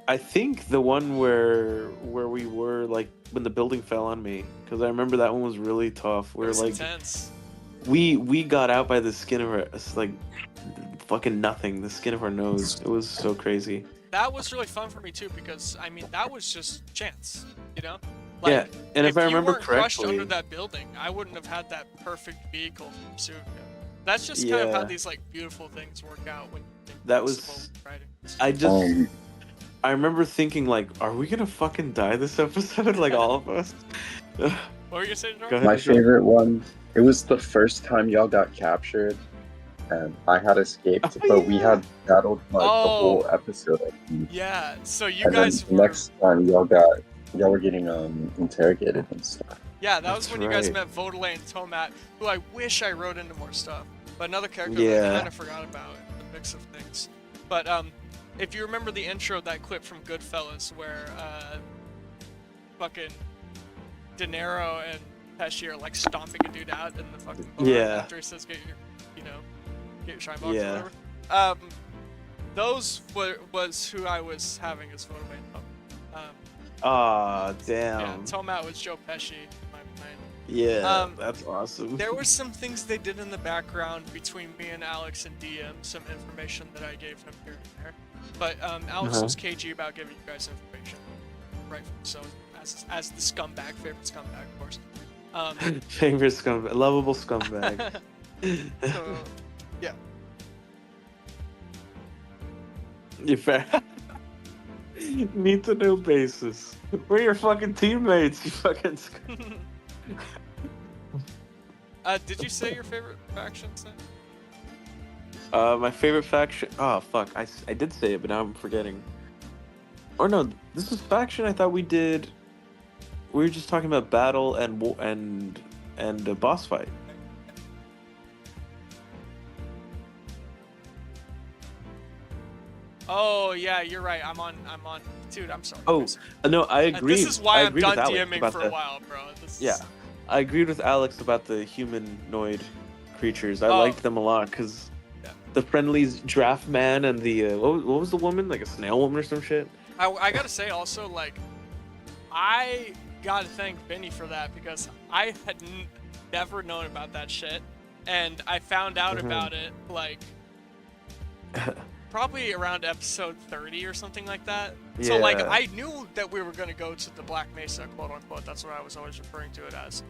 I think the one where we were like when the building fell on me, because I remember that one was really tough. It Where was like intense. we got out by the skin of our like fucking nothing, the skin of our nose. It was so crazy. That was really fun for me too because I mean that was just chance, you know. Yeah, and if I you remember weren't crushed correctly, under that building, I wouldn't have had that perfect vehicle from pursuing him. That's just kind of how Yeah. these like beautiful things work out when you think That possible was- writing. I just I remember thinking like, are we gonna fucking die this episode? Like all of us. What were you gonna say, Go Jordan? ahead. My favorite one. It was the first time y'all got captured, and I had escaped, Oh, but we yeah. had battled like the whole Oh. episode. I think. Yeah, so you And guys then were. next time y'all were getting interrogated and stuff. Yeah, that was That's when you guys right. met Vodalay and Tomat, who I wish I wrote into more stuff. But another character that Yeah. I kind of forgot about in the mix of things. But if you remember the intro, that clip from Goodfellas, where fucking De Niro and Pesci are like stomping a dude out in the fucking bar Yeah. after he says get your shine box Yeah. or whatever. Those was who I was having as Vodalay and Tomat. Aw, Yeah, damn. Tomat was Joe Pesci in my mind. Yeah, Um, that's awesome. There were some things they did in the background between me and Alex and DM, some information that I gave him here and there. But Alex Uh-huh. was cagey about giving you guys information. Right, so as the scumbag, favorite scumbag, of course. Favorite scumbag, lovable scumbag. So, yeah. You fair. Need to know basis. We're your fucking teammates, you fucking Did you say your favorite factions then? My favorite faction. Oh fuck, I did say it, but now I'm forgetting. Or no, this is faction. I thought we did. We were just talking about battle and a boss fight. Oh yeah, you're right. I'm on. Dude, I'm sorry. Oh, guys. no, I agree. This is why I I'm agreed done with Alex DMing about for a while, bro. Yeah, I agreed with Alex about the humanoid creatures. I Oh. liked them a lot because Yeah. the friendly's draft man and the what was the woman, like a snail woman or some shit. I gotta say also, like, I gotta thank Benny for that because I had never known about that shit, and I found out Mhm. about it like probably around episode 30 or something like that. So like Yeah. I knew that we were gonna go to the Black Mesa, quote unquote. That's what I was always referring to it as.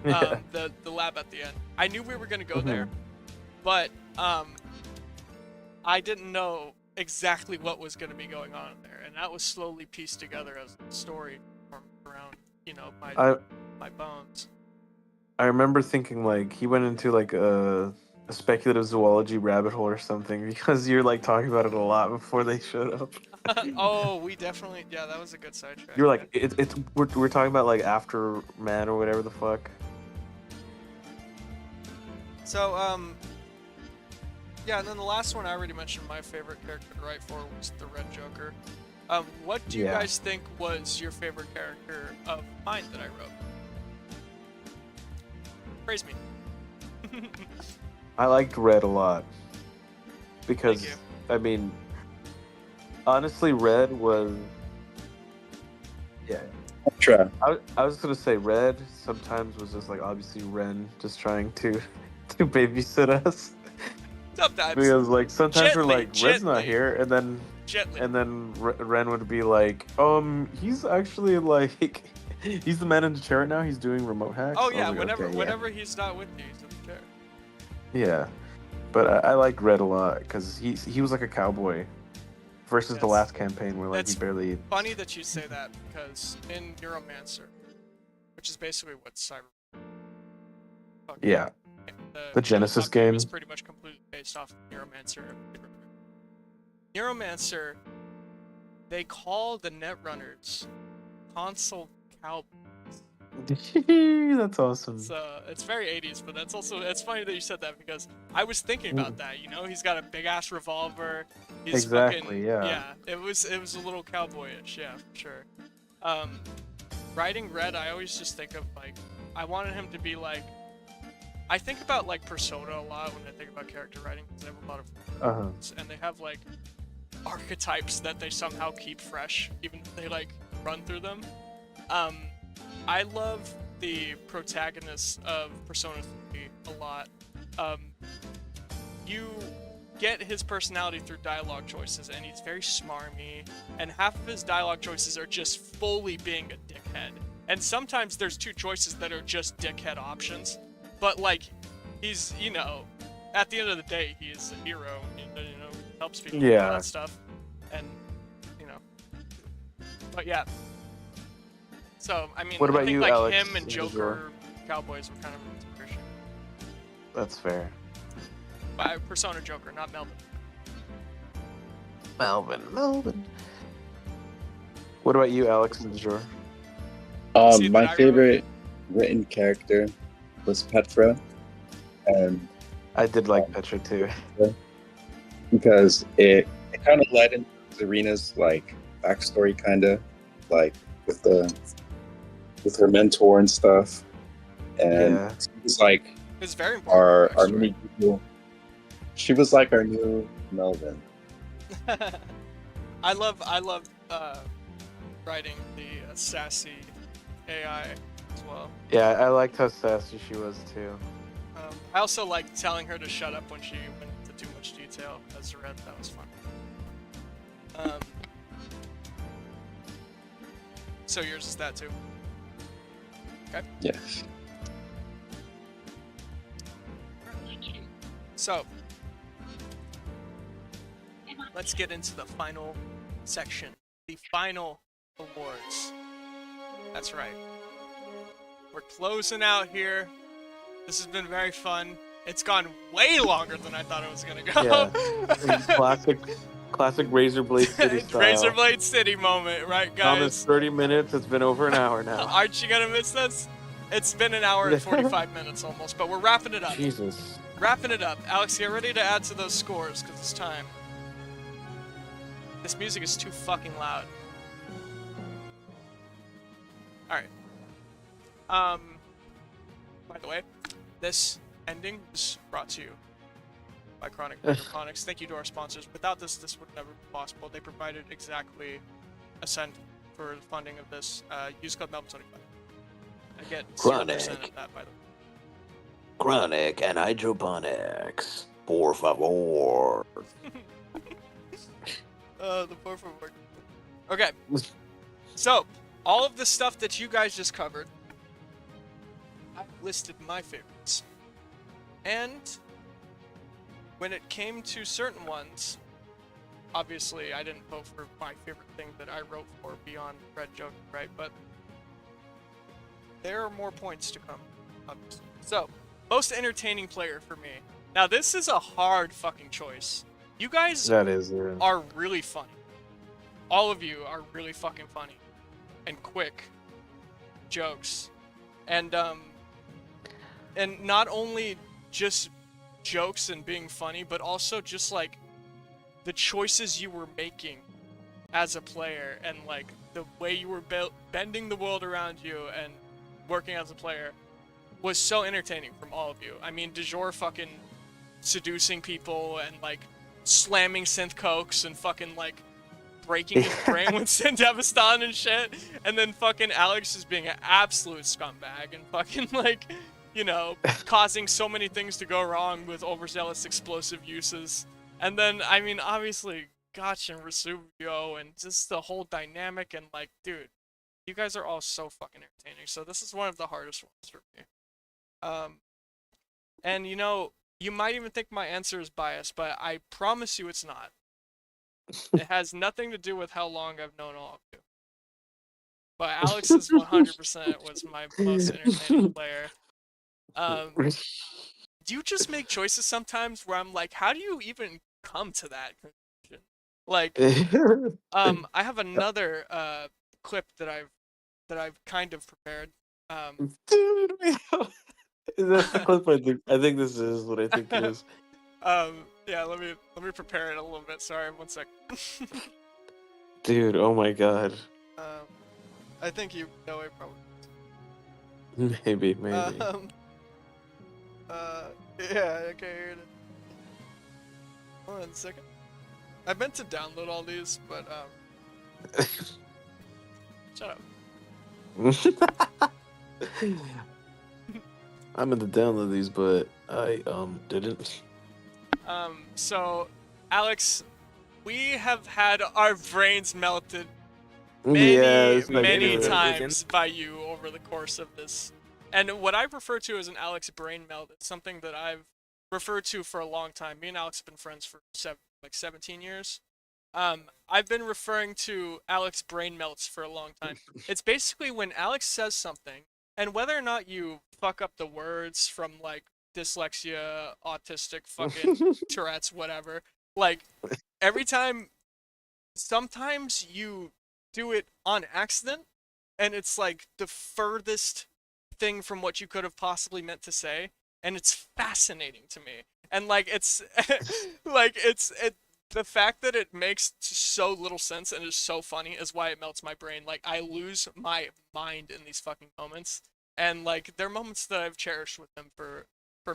The lab at the end. I knew we were gonna go there, but I didn't know exactly what was gonna be going on there, and that was slowly pieced together as a story formed around, my bones. I remember thinking like he went into like a speculative zoology rabbit hole or something because you're like talking about it a lot before they showed up. Oh, we definitely, yeah, that was a good sidetrack. You were like, we're talking about like Afterman or whatever the fuck. So, yeah, and then the last one I already mentioned my favorite character to write for was the Red Joker. What do you Yeah. guys think was your favorite character of mine that I wrote? Praise me. I liked Red a lot because Thank you. I mean, honestly, Red was. Yeah, Ultra. I was gonna say Red sometimes was just like obviously Ren just trying to to babysit us Sometimes. because like sometimes we're Gently, like Red's not gently. here Gently. and then Ren would be like he's actually like he's the man in the chair right now, he's doing remote hacks. Oh I yeah, was like, okay, yeah. whenever he's not with you, he's in the chair. Yeah, but I like Red a lot because he was like a cowboy versus the Yes. last campaign where like That's he barely. Funny that you say that because in Neuromancer, which is basically what Cyber. Yeah, the Genesis tabletop game game. is pretty much completely based off of Neuromancer. Neuromancer, they call the Netrunners console cowboys. That's awesome. So it's very 80s, but it's funny that you said that because I was thinking about that. You know, he's got a big ass revolver. He's Exactly, fucking, yeah. It was a little cowboyish, yeah, for sure. Writing Red, I always just think of like I wanted him to be like. I think about like Persona a lot when I think about character writing because they have a lot of and they have like archetypes that they somehow keep fresh even if they like run through them. I love the protagonist of Persona 3 a lot. You get his personality through dialogue choices, and he's very smarmy, and half of his dialogue choices are just fully being a dickhead. And sometimes there's two choices that are just dickhead options, but like, he's, you know, at the end of the day, he is a hero, and, you know, helps people do all that stuff, and, you know, but yeah. So, I mean, What about I think you, like Alex, him and in Joker, Cowboys were kind of inspiration. That's fair. By Persona Joker, not Melvin. Melvin. What about you, Alex and Jor? See, My that I favorite written character was Petra, and I did like Petra too. because it kind of led into Serena's like backstory, kind of like with her mentor and stuff, and Yeah. it was like It's very important. our mini people. She was like our new Melvin. I love writing the sassy AI as well. Yeah, I liked how sassy she was too. I also like telling her to shut up when she went into too much detail as Red. That was fun. So yours is that too. Okay. Yes. So let's get into the final section, the final awards. That's right. We're closing out here. This has been very fun. It's gone way longer than I thought it was gonna go. Yeah. Classic Razorblade City style. Razorblade City moment, right, On this guys? 30 minutes, it's been over an hour now. Aren't you gonna miss this? It's been an hour and 45 minutes almost, but we're wrapping it up. Jesus. Wrapping it up. Alex, get ready to add to those scores, because it's time. This music is too fucking loud. Alright. By the way, this ending is brought to you by Chronic Hydroponics. Thank you to our sponsors. Without this would never be possible. They provided exactly a cent for the funding of this. Use code MELVIN25. I get 0% of that, by the way. Chronic and hydroponics. Por favor. The por favor. Okay. So, all of the stuff that you guys just covered, I've listed my favorites. And when it came to certain ones, obviously I didn't vote for my favorite thing that I wrote for beyond Red Joker, right? But there are more points to come, obviously. So, most entertaining player for me. Now, this is a hard fucking choice. You guys are really funny. All of you are really fucking funny. And quick jokes. And not only just jokes and being funny, but also just like the choices you were making as a player and like the way you were bending the world around you and working as a player was so entertaining from all of you. I mean, de jure fucking seducing people and like slamming synth cokes and fucking like breaking his brain with Syndevistan and shit, and then fucking Alex is being an absolute scumbag and fucking like, you know, causing so many things to go wrong with overzealous explosive uses. And then, I mean, obviously, Gotch and Resubio and just the whole dynamic and like, dude, you guys are all so fucking entertaining. So this is one of the hardest ones for me. And you know, you might even think my answer is biased, but I promise you it's not. It has nothing to do with how long I've known all of you. But Alex's 100% was my most entertaining player. Do you just make choices sometimes where I'm like, how do you even come to that conclusion? Like, I have another clip that I've kind of prepared. Dude, that's the clip I think this is what I think it is. Yeah, let me prepare it a little bit. Sorry, 1 second. Dude, oh my god. I think you know it probably. Maybe. Yeah, okay, here it is. 1 second. I meant to download all these, but shut up. I meant to download these, but I didn't. So Alex, we have had our brains melted many times by you over the course of this. And what I refer to as an Alex brain melt is something that I've referred to for a long time. Me and Alex have been friends for 17 years. I've been referring to Alex brain melts for a long time. It's basically when Alex says something, and whether or not you fuck up the words from like dyslexia, autistic, fucking Tourette's, whatever, like every time, sometimes you do it on accident, and it's like the furthest thing from what you could have possibly meant to say, and it's fascinating to me. And like it's the fact that it makes so little sense and is so funny is why it melts my brain. Like I lose my mind in these fucking moments, and like they're moments that I've cherished with him for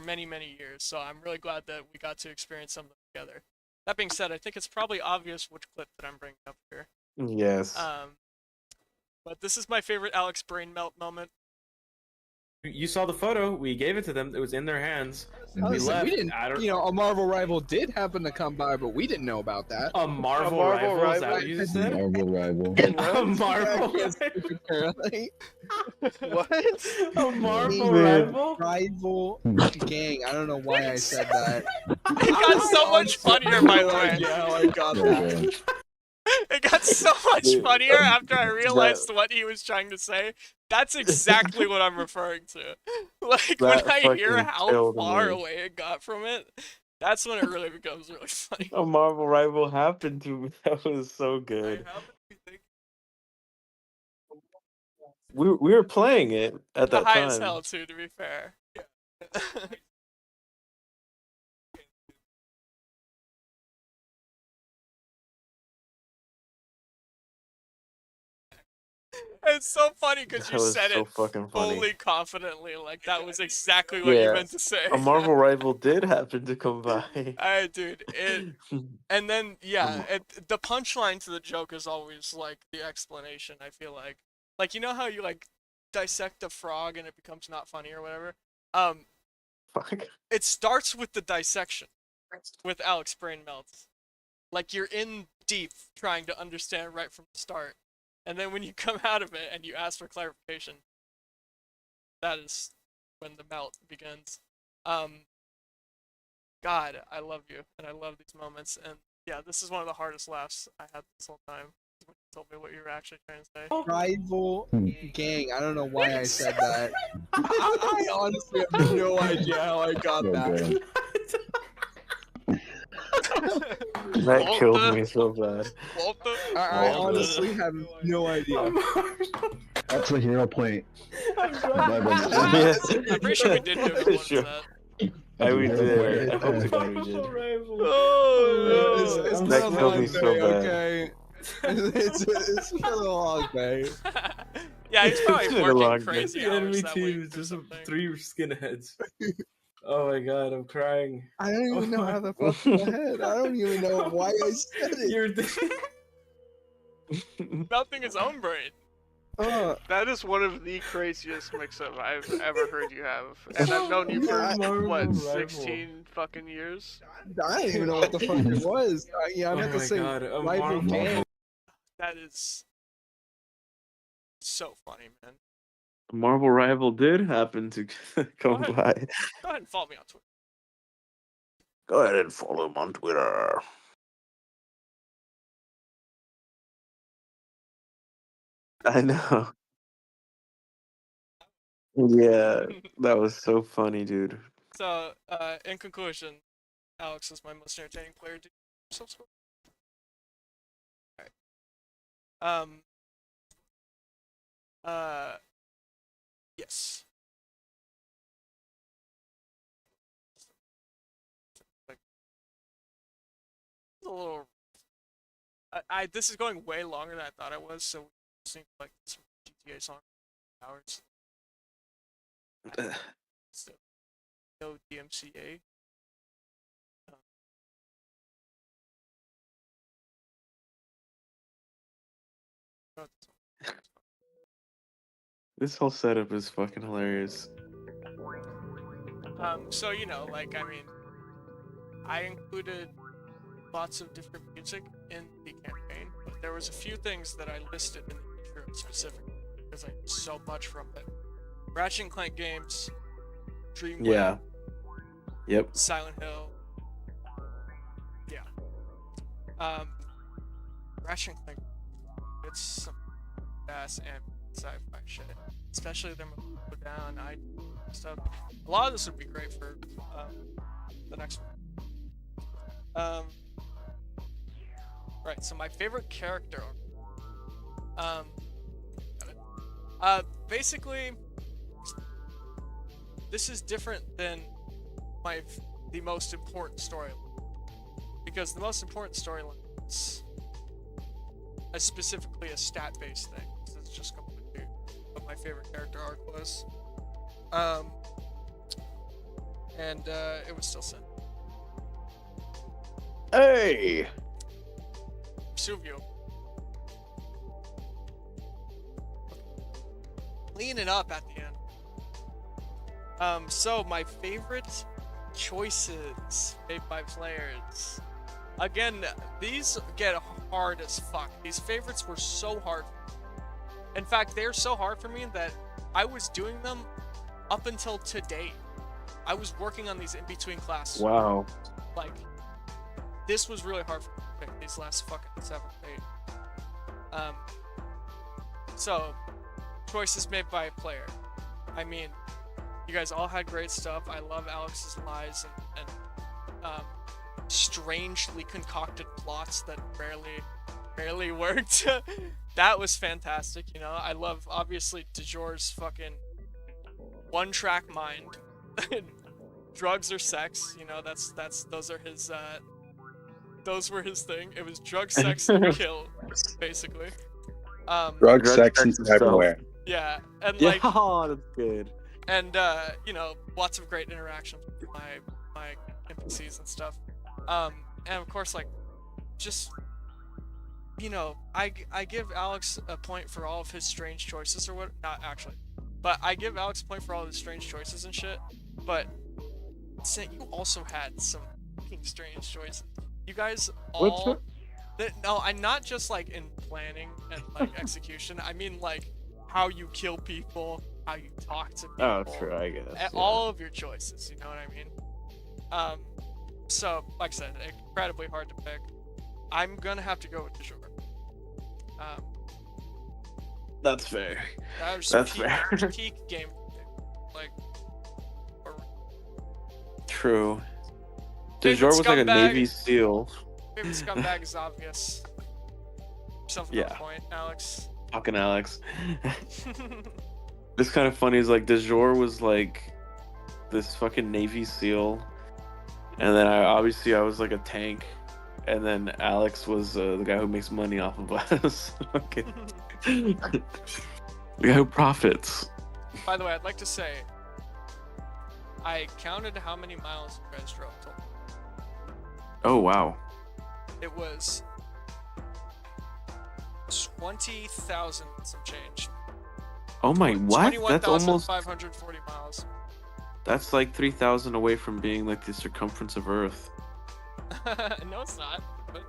many years. So I'm really glad that we got to experience some of them together. That being said, I think it's probably obvious which clip that I'm bringing up here. Yes. But this is my favorite Alex brain melt moment. You saw the photo. We gave it to them. It was in their hands. We Listen, left. we didn't. You know, a Marvel rival did happen to come by, but we didn't know about that. A Marvel rival? Is that what you just said? Marvel rival. A Marvel Apparently. What? A Marvel rival? Rival gang. I don't know why I said that. It got so much funnier, by the way. Yeah, I got that. It got so much funnier after I realized what he was trying to say. That's exactly what I'm referring to. Like, when I hear how far away it got from it, that's when it really becomes really funny. A Marvel rival happened to me. That was so good. We were playing it at that high time. as hell, too, to be fair. Yeah. It's so funny because you said so it fucking funny. fully confidently, like that was exactly what you meant to say. A Marvel rival did happen to come by. Dude, and then the punchline to the joke is always like the explanation. I feel like you know how you like dissect a frog and it becomes not funny or whatever. Fuck. It starts with the dissection, with Alex brain melts. Like you're in deep trying to understand right from the start. And then when you come out of it and you ask for clarification, that is when the melt begins. God, I love you, and I love these moments. And yeah, this is one of the hardest laughs I had this whole time. When you told me what you were actually trying to say. Rival gang. I don't know why I said that. I honestly have no idea how I got that. That killed me so bad. I honestly have no idea. That's a hero point. I'm pretty sure we did do it once. We did. I hope to God we Marvel did. Rival. It's I'm been That a killed long me so day, bad. okay? It's been a long day. Yeah, he's probably It's been a working long day. crazy The enemy hours that team week is or just something. 3 skinheads. Oh my god, I'm crying. I don't even know how the fuck to ahead. I don't even know why I said it. You're Nothing is own brain. That is one of the craziest mix-up I've ever heard you have, and I've known you for Marvel what, Rival. 16 fucking years. I don't even know what the fuck it was. I Oh meant to my say god, a rival Marvel. gang. That is so funny, man. Marvel Rival did happen to come ahead. by. Go ahead and follow me on Twitter. Go ahead and follow him on Twitter. I know. Yeah, that was so funny, dude. So, in conclusion, Alex is my most entertaining player. Do yourself score? Alright. Yes. Like, a little. This is going way longer than I thought it was, so we just need like some GTA song hours. So, no DMCA. This whole setup is fucking hilarious. So you know, like I mean, I included lots of different music in the campaign, but there was a few things that I listed in the intro specifically because I knew so much from it. Ratchet and Clank games, Dreamland, Yeah. Yep. Silent Hill. Yeah. Ratchet and Clank, it's some ass and sci-fi shit, especially them go down, I stuff. A lot of this would be great for the next one. Right, so my favorite character. Basically, this is different than the most important storyline, because the most important storyline is specifically a stat-based thing. So it's just completely what my favorite character arc was. And it was still Sin. Hey! Vesuvio. Cleaning up at the end. So my favorite choices made by players. Again, these get hard as fuck. These favorites were so hard. In fact, they're so hard for me that I was doing them up until today. I was working on these in between classes. Wow. Like, this was really hard for me to pick these last fucking 7 or 8. So, choices made by a player. I mean, you guys all had great stuff. I love Alex's lies and strangely concocted plots that barely worked. That was fantastic, you know. I love, obviously, DeJour's fucking one-track mind. Drugs or sex, you know, those were his thing. It was drug, sex, and kill, basically. Drug, sex, and cyberware. Yeah, and Yeah, like, that's good. and you know, lots of great interactions with my NPCs and stuff. And of course, like, just, you know, I give Alex a point for all of his strange choices, or what? Not actually, but I give Alex a point for all of his strange choices and shit. But you also had some fucking strange choices. You guys all. No, I'm not just like in planning and like execution. I mean like how you kill people, how you talk to people. Oh, true, I guess. Yeah. All of your choices, you know what I mean? So, like I said, incredibly hard to pick. I'm gonna have to go with DeJour. That's fair. That was That's fair. peak game, like. True. Favorite DeJour was like a scumbag. Navy SEAL. Favorite scumbag is obvious. Yourself another point, Alex. Fucking Alex. It's kind of funny. Is like DeJour was like this fucking Navy SEAL And then I was like a tank, and then Alex was the guy who makes money off of us. Okay. The guy who profits. By the way, I'd like to say, I counted how many miles you guys drove total. Oh wow. It was 20,000 some change. Oh my, what? That's almost 21,540 miles. That's like 3,000 away from being like the circumference of Earth. No, it's not. But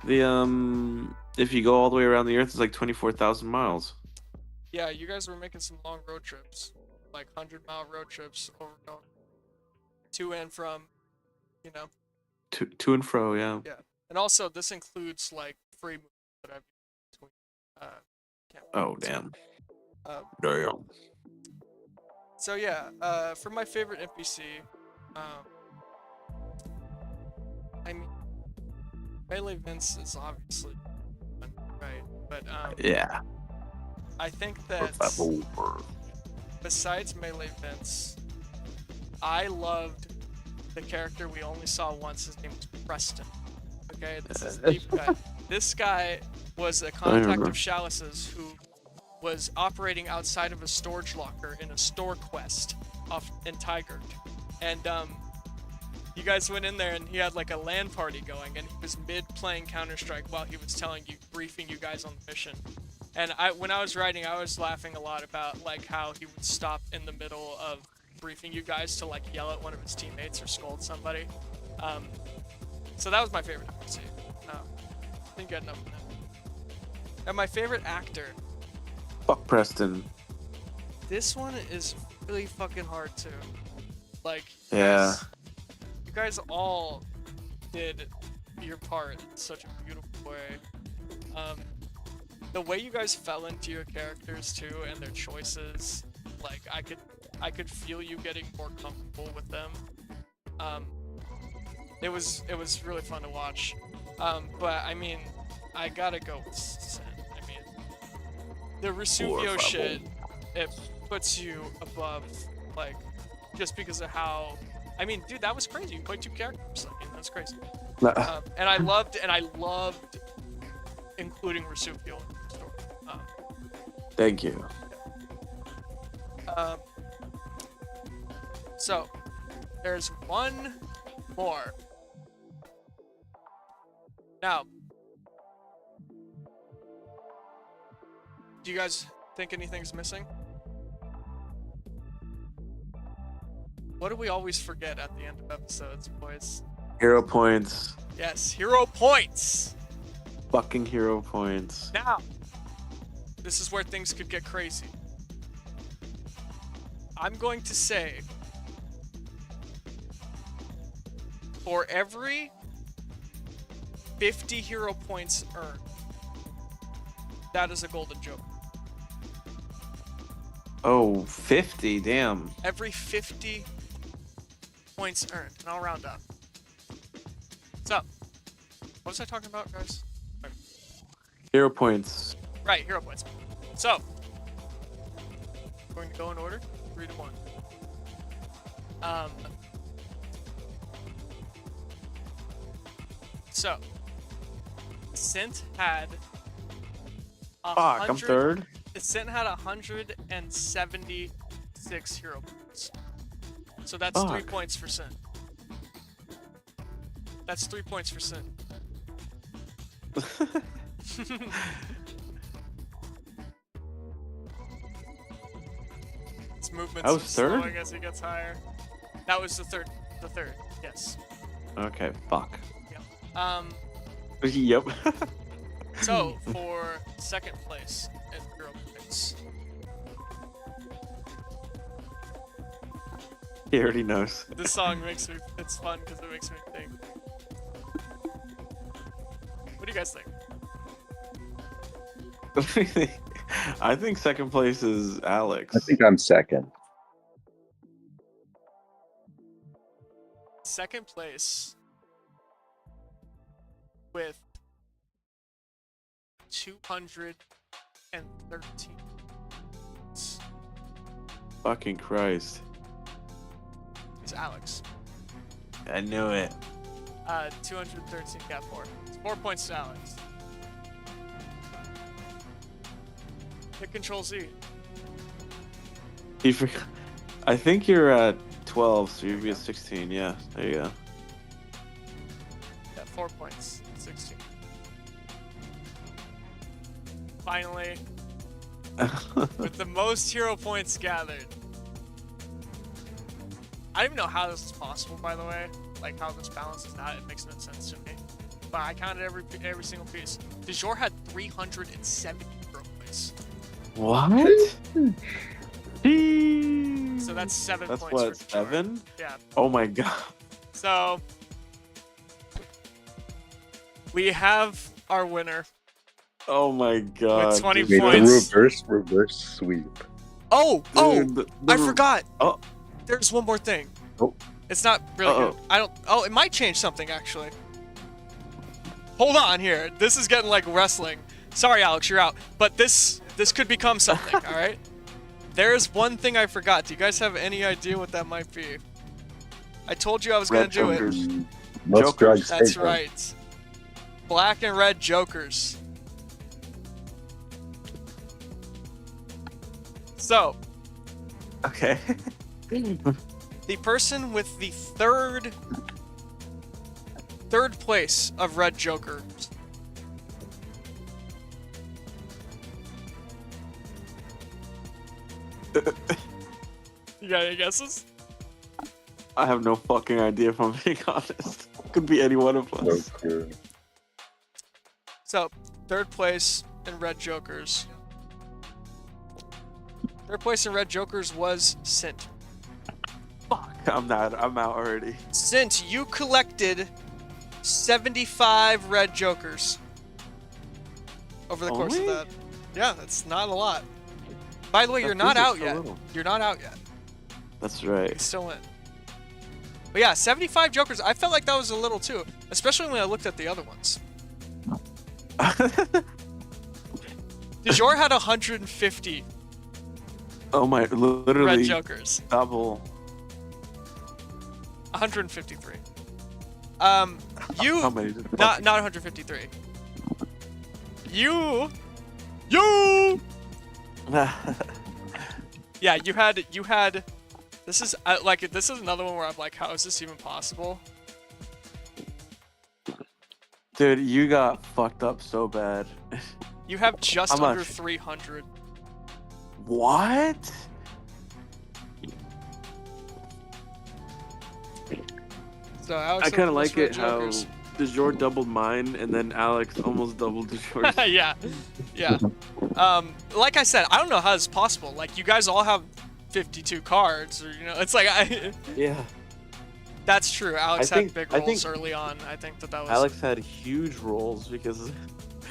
The if you go all the way around the Earth, it's like 24,000 miles. yeah, you guys were making some long road trips, like 100-mile road trips over to and from, you know. To and fro, yeah. Yeah, and also this includes like free moves that I've used between. Can't Oh remember. damn. Um, So yeah, for my favorite NPC, I mean, Melee Vince is obviously fun, right, but Yeah. I think that besides Melee Vince, I loved the character we only saw once. His name was Preston. Okay, this is the deep guy. This guy was a contact of Chalice's who was operating outside of a storage locker in a store quest off in Tigard. And you guys went in there and he had like a LAN party going and he was mid playing Counter-Strike while he was briefing you guys on the mission. And when I was writing, I was laughing a lot about like how he would stop in the middle of briefing you guys to like yell at one of his teammates or scold somebody. So that was my favorite NPC. I think you had enough of that. And my favorite actor. Fuck Preston. This one is really fucking hard too. Like, Yeah. you guys all did your part in such a beautiful way. The way you guys fell into your characters too and their choices, like I could feel you getting more comfortable with them. It was really fun to watch. But I mean, I gotta go with Sin. I mean, the Rusuvio shit, it puts you above, like, just because of how. I mean, dude, that was crazy. You played two characters. I mean, that's crazy. And I loved including Rusuvio in the story. Thank you. So, there's one more. Now, do you guys think anything's missing? What do we always forget at the end of episodes, boys? Hero points. Yes, hero points! Fucking hero points. Now, this is where things could get crazy. I'm going to say, for every 50 hero points earned, that is a golden joker. Oh, 50, damn. Every 50 points earned, and I'll round up. So, what was I talking about, guys? Hero points. Right, hero points. So, going to go in order, 3 to 1. So, Sint had Fuck, I'm third. Sint had 176 hero points. So that's 3 points for Sint. That's 3 points for Sint. His movement's I was slow, third? I guess he gets higher. That was the third, yes. Okay, fuck. Yep. Yep. So, for second place in hero points, He already knows. this song makes me, it's fun because it makes me think. What do you guys think? I think second place is Alex. I think I'm second. Second place with 213 points Fucking Christ. is Alex. I knew it. 213 cat 4. It's 4 points to Alex. Hit Control Z. You forgot. I think you're at 12, so you'd be at 16. Yeah, there you go. Yeah, 4 points. 16. Finally, with the most hero points gathered. I don't even know how this is possible, by the way. Like how this balances out. It makes no sense to me. But I counted every single piece. DeJour had 370 hero points. What? Jeez. So that's 7 That's points. what, for DeJour. 7? Yeah. Oh my god. So we have our winner. Oh my god. With 20 dude. Wait, points. the reverse sweep. Oh, Dude, the I forgot. Oh. There's one more thing. Oh. It's not really Uh-oh. good. I don't. Oh, it might change something actually. Hold on here. This is getting like wrestling. Sorry, Alex, you're out. But this could become something. All right. There's one thing I forgot. Do you guys have any idea what that might be? I told you I was gonna Red do it. Jokers. Most Jokers. drugs That's taken. right. Black and red jokers. So, Okay. the person with the third place of red jokers. You got any guesses? I have no fucking idea if I'm being honest. Could be any one of No us. clue. So, third place in red jokers. Third place in red jokers was Sint. Fuck, I'm out already. Sint, you collected 75 red jokers over the course of Only? that. Yeah, that's not a lot. By the way, That you're not feels out so yet. little. You're not out yet. That's You right. still in. But yeah, 75 jokers. I felt like that was a little too, especially when I looked at the other ones. DeJour had 150 Oh my, red literally jokers. double. 153. How You many did not 153. You Yeah, you had this is this is another one where I'm like, how is this even possible? Dude, you got fucked up so bad. You have just How under much? 300. What? So Alex I has kind the of most like red it how jokers. DeJour doubled mine and then Alex almost doubled DeJour's. yeah. Like I said, I don't know how this is possible. Like you guys all have 52 cards, or it's like Yeah. That's true. Alex think- had big I rolls think early on. I think that was. Alex had huge rolls because.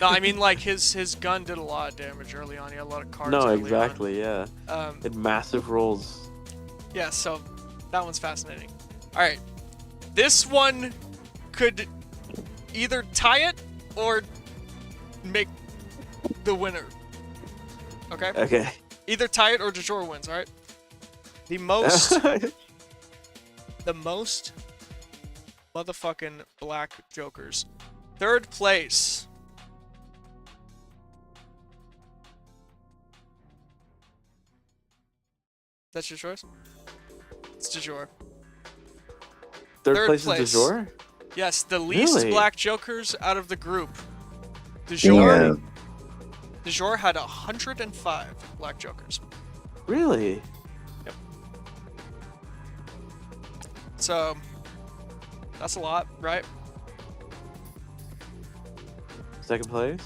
No, I mean like his gun did a lot of damage early on. He had a lot of cards. No, early on. exactly, yeah. Had massive rolls. Yeah, so that one's fascinating. All right, this one could either tie it or make the winner. Okay. Okay. Either tie it or DeJour wins. All right. The most motherfucking black jokers. Third place. That's your choice? It's DeJour. Third place is DeJour? Yes, the least Really? black jokers out of the group. DeJour. Damn. DeJour had 105 black jokers. Really? Yep. So that's a lot, right? Second place?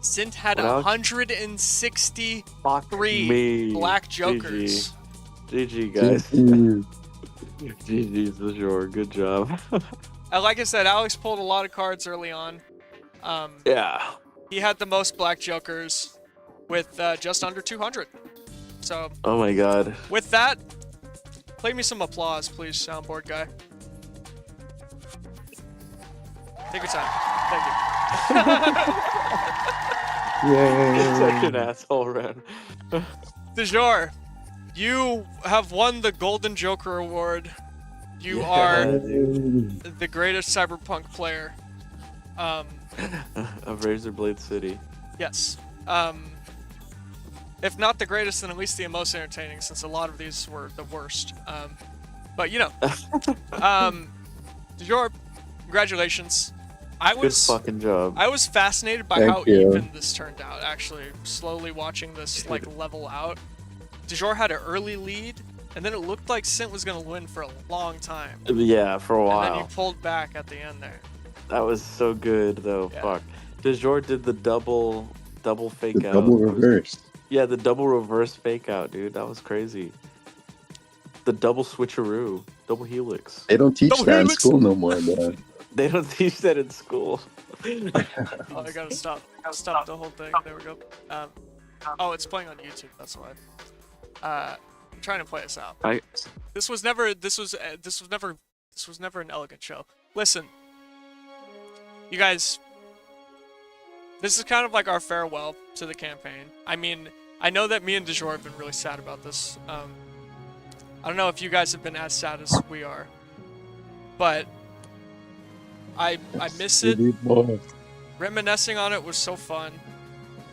Sint had What else? 163 Fuck me. black jokers. GG, guys. GG's DeJour. Good job. Like I said, Alex pulled a lot of cards early on. Yeah. He had the most black jokers with just under 200. So Oh my god. with that, play me some applause, please, soundboard guy. Take your time. Thank you. You're such an asshole, Ren. DeJour, you have won the Golden Joker Award. You are the greatest cyberpunk player. Of Razorblade City. Yes. If not the greatest, then at least the most entertaining, since a lot of these were the worst. But you know, DeJour, congratulations. Good fucking job. I was fascinated by Thank how you. even this turned out. Actually, slowly watching this like level out. DeJour had an early lead, and then it looked like Sint was gonna win for a long time. Yeah, for a And then while. you pulled back at the end there. That was so good, though. Yeah. Fuck. DeJour did the double fake The out. double reverse. Yeah, the double reverse fake out, dude. That was crazy. The double switcheroo, double helix. They don't teach Double that in helix. school no more, man. They don't teach that in school. Oh, I gotta stop. Stop the whole thing. There we go. Oh, it's playing on YouTube. That's why. I'm trying to play this out. This was never an elegant show. Listen, you guys. This is kind of like our farewell to the campaign. I mean, I know that me and DeJour have been really sad about this. I don't know if you guys have been as sad as we are, but I miss it. Reminiscing on it was so fun.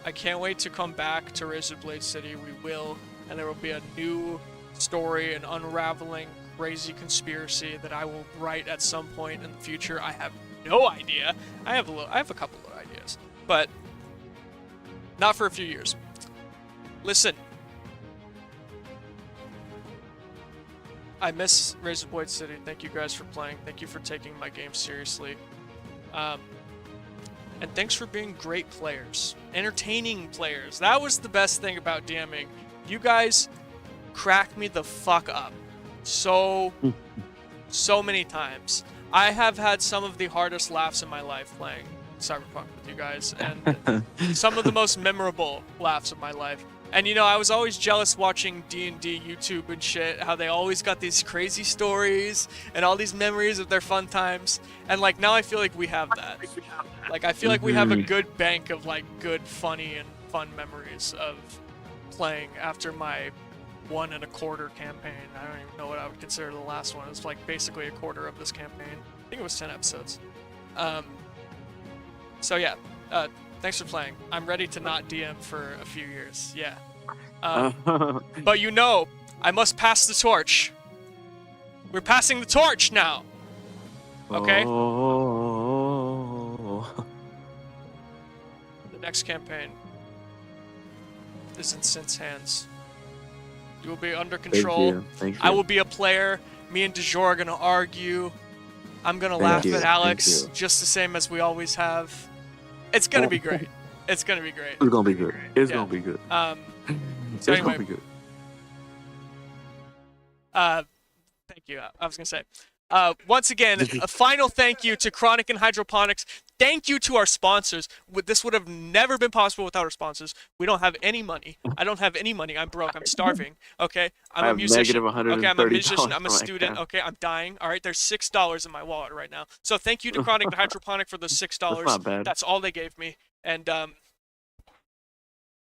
I can't wait to come back to Razorblade City. We will, and there will be a new story, an unraveling, crazy conspiracy that I will write at some point in the future. I have no idea. I have a couple of ideas, but not for a few years. Listen, I miss Razorblade City. Thank you guys for playing. Thank you for taking my game seriously. And thanks for being great players. Entertaining players. That was the best thing about DMing. You guys crack me the fuck up. So many times. I have had some of the hardest laughs in my life playing Cyberpunk with you guys, and some of the most memorable laughs of my life. And you know, I was always jealous watching D&D YouTube and shit, how they always got these crazy stories and all these memories of their fun times. And like now I feel like we have that. Like I feel like we have a good bank of like good, funny, and fun memories of playing after my 1 1/4 campaign. I don't even know what I would consider the last one. It was like basically a quarter of this campaign. I think it was 10 episodes. So yeah, thanks for playing. I'm ready to not DM for a few years. Yeah. But you know, I must pass the torch. We're passing the torch now. Okay? Oh. The next campaign is in Sint's hands. You will be under control. Thank you. I will be a player. Me and DeJour are gonna argue. I'm gonna laugh at Alex just the same as we always have. It's gonna be great. It's gonna be great. It's gonna be good. It's Yeah. gonna be good. So It's anyway, gonna be good. thank you. I was gonna say, once again, a final thank you to Chronic and Hydroponics. Thank you to our sponsors. This would have never been possible without our sponsors. We don't have any money. I don't have any money. I'm broke. I'm starving. Okay, I'm a musician. Okay, I'm a musician. I'm a student. Okay, I'm dying. All right, there's $6 in my wallet right now. So thank you to Chronic and Hydroponic for the $6. That's not bad. That's all they gave me. And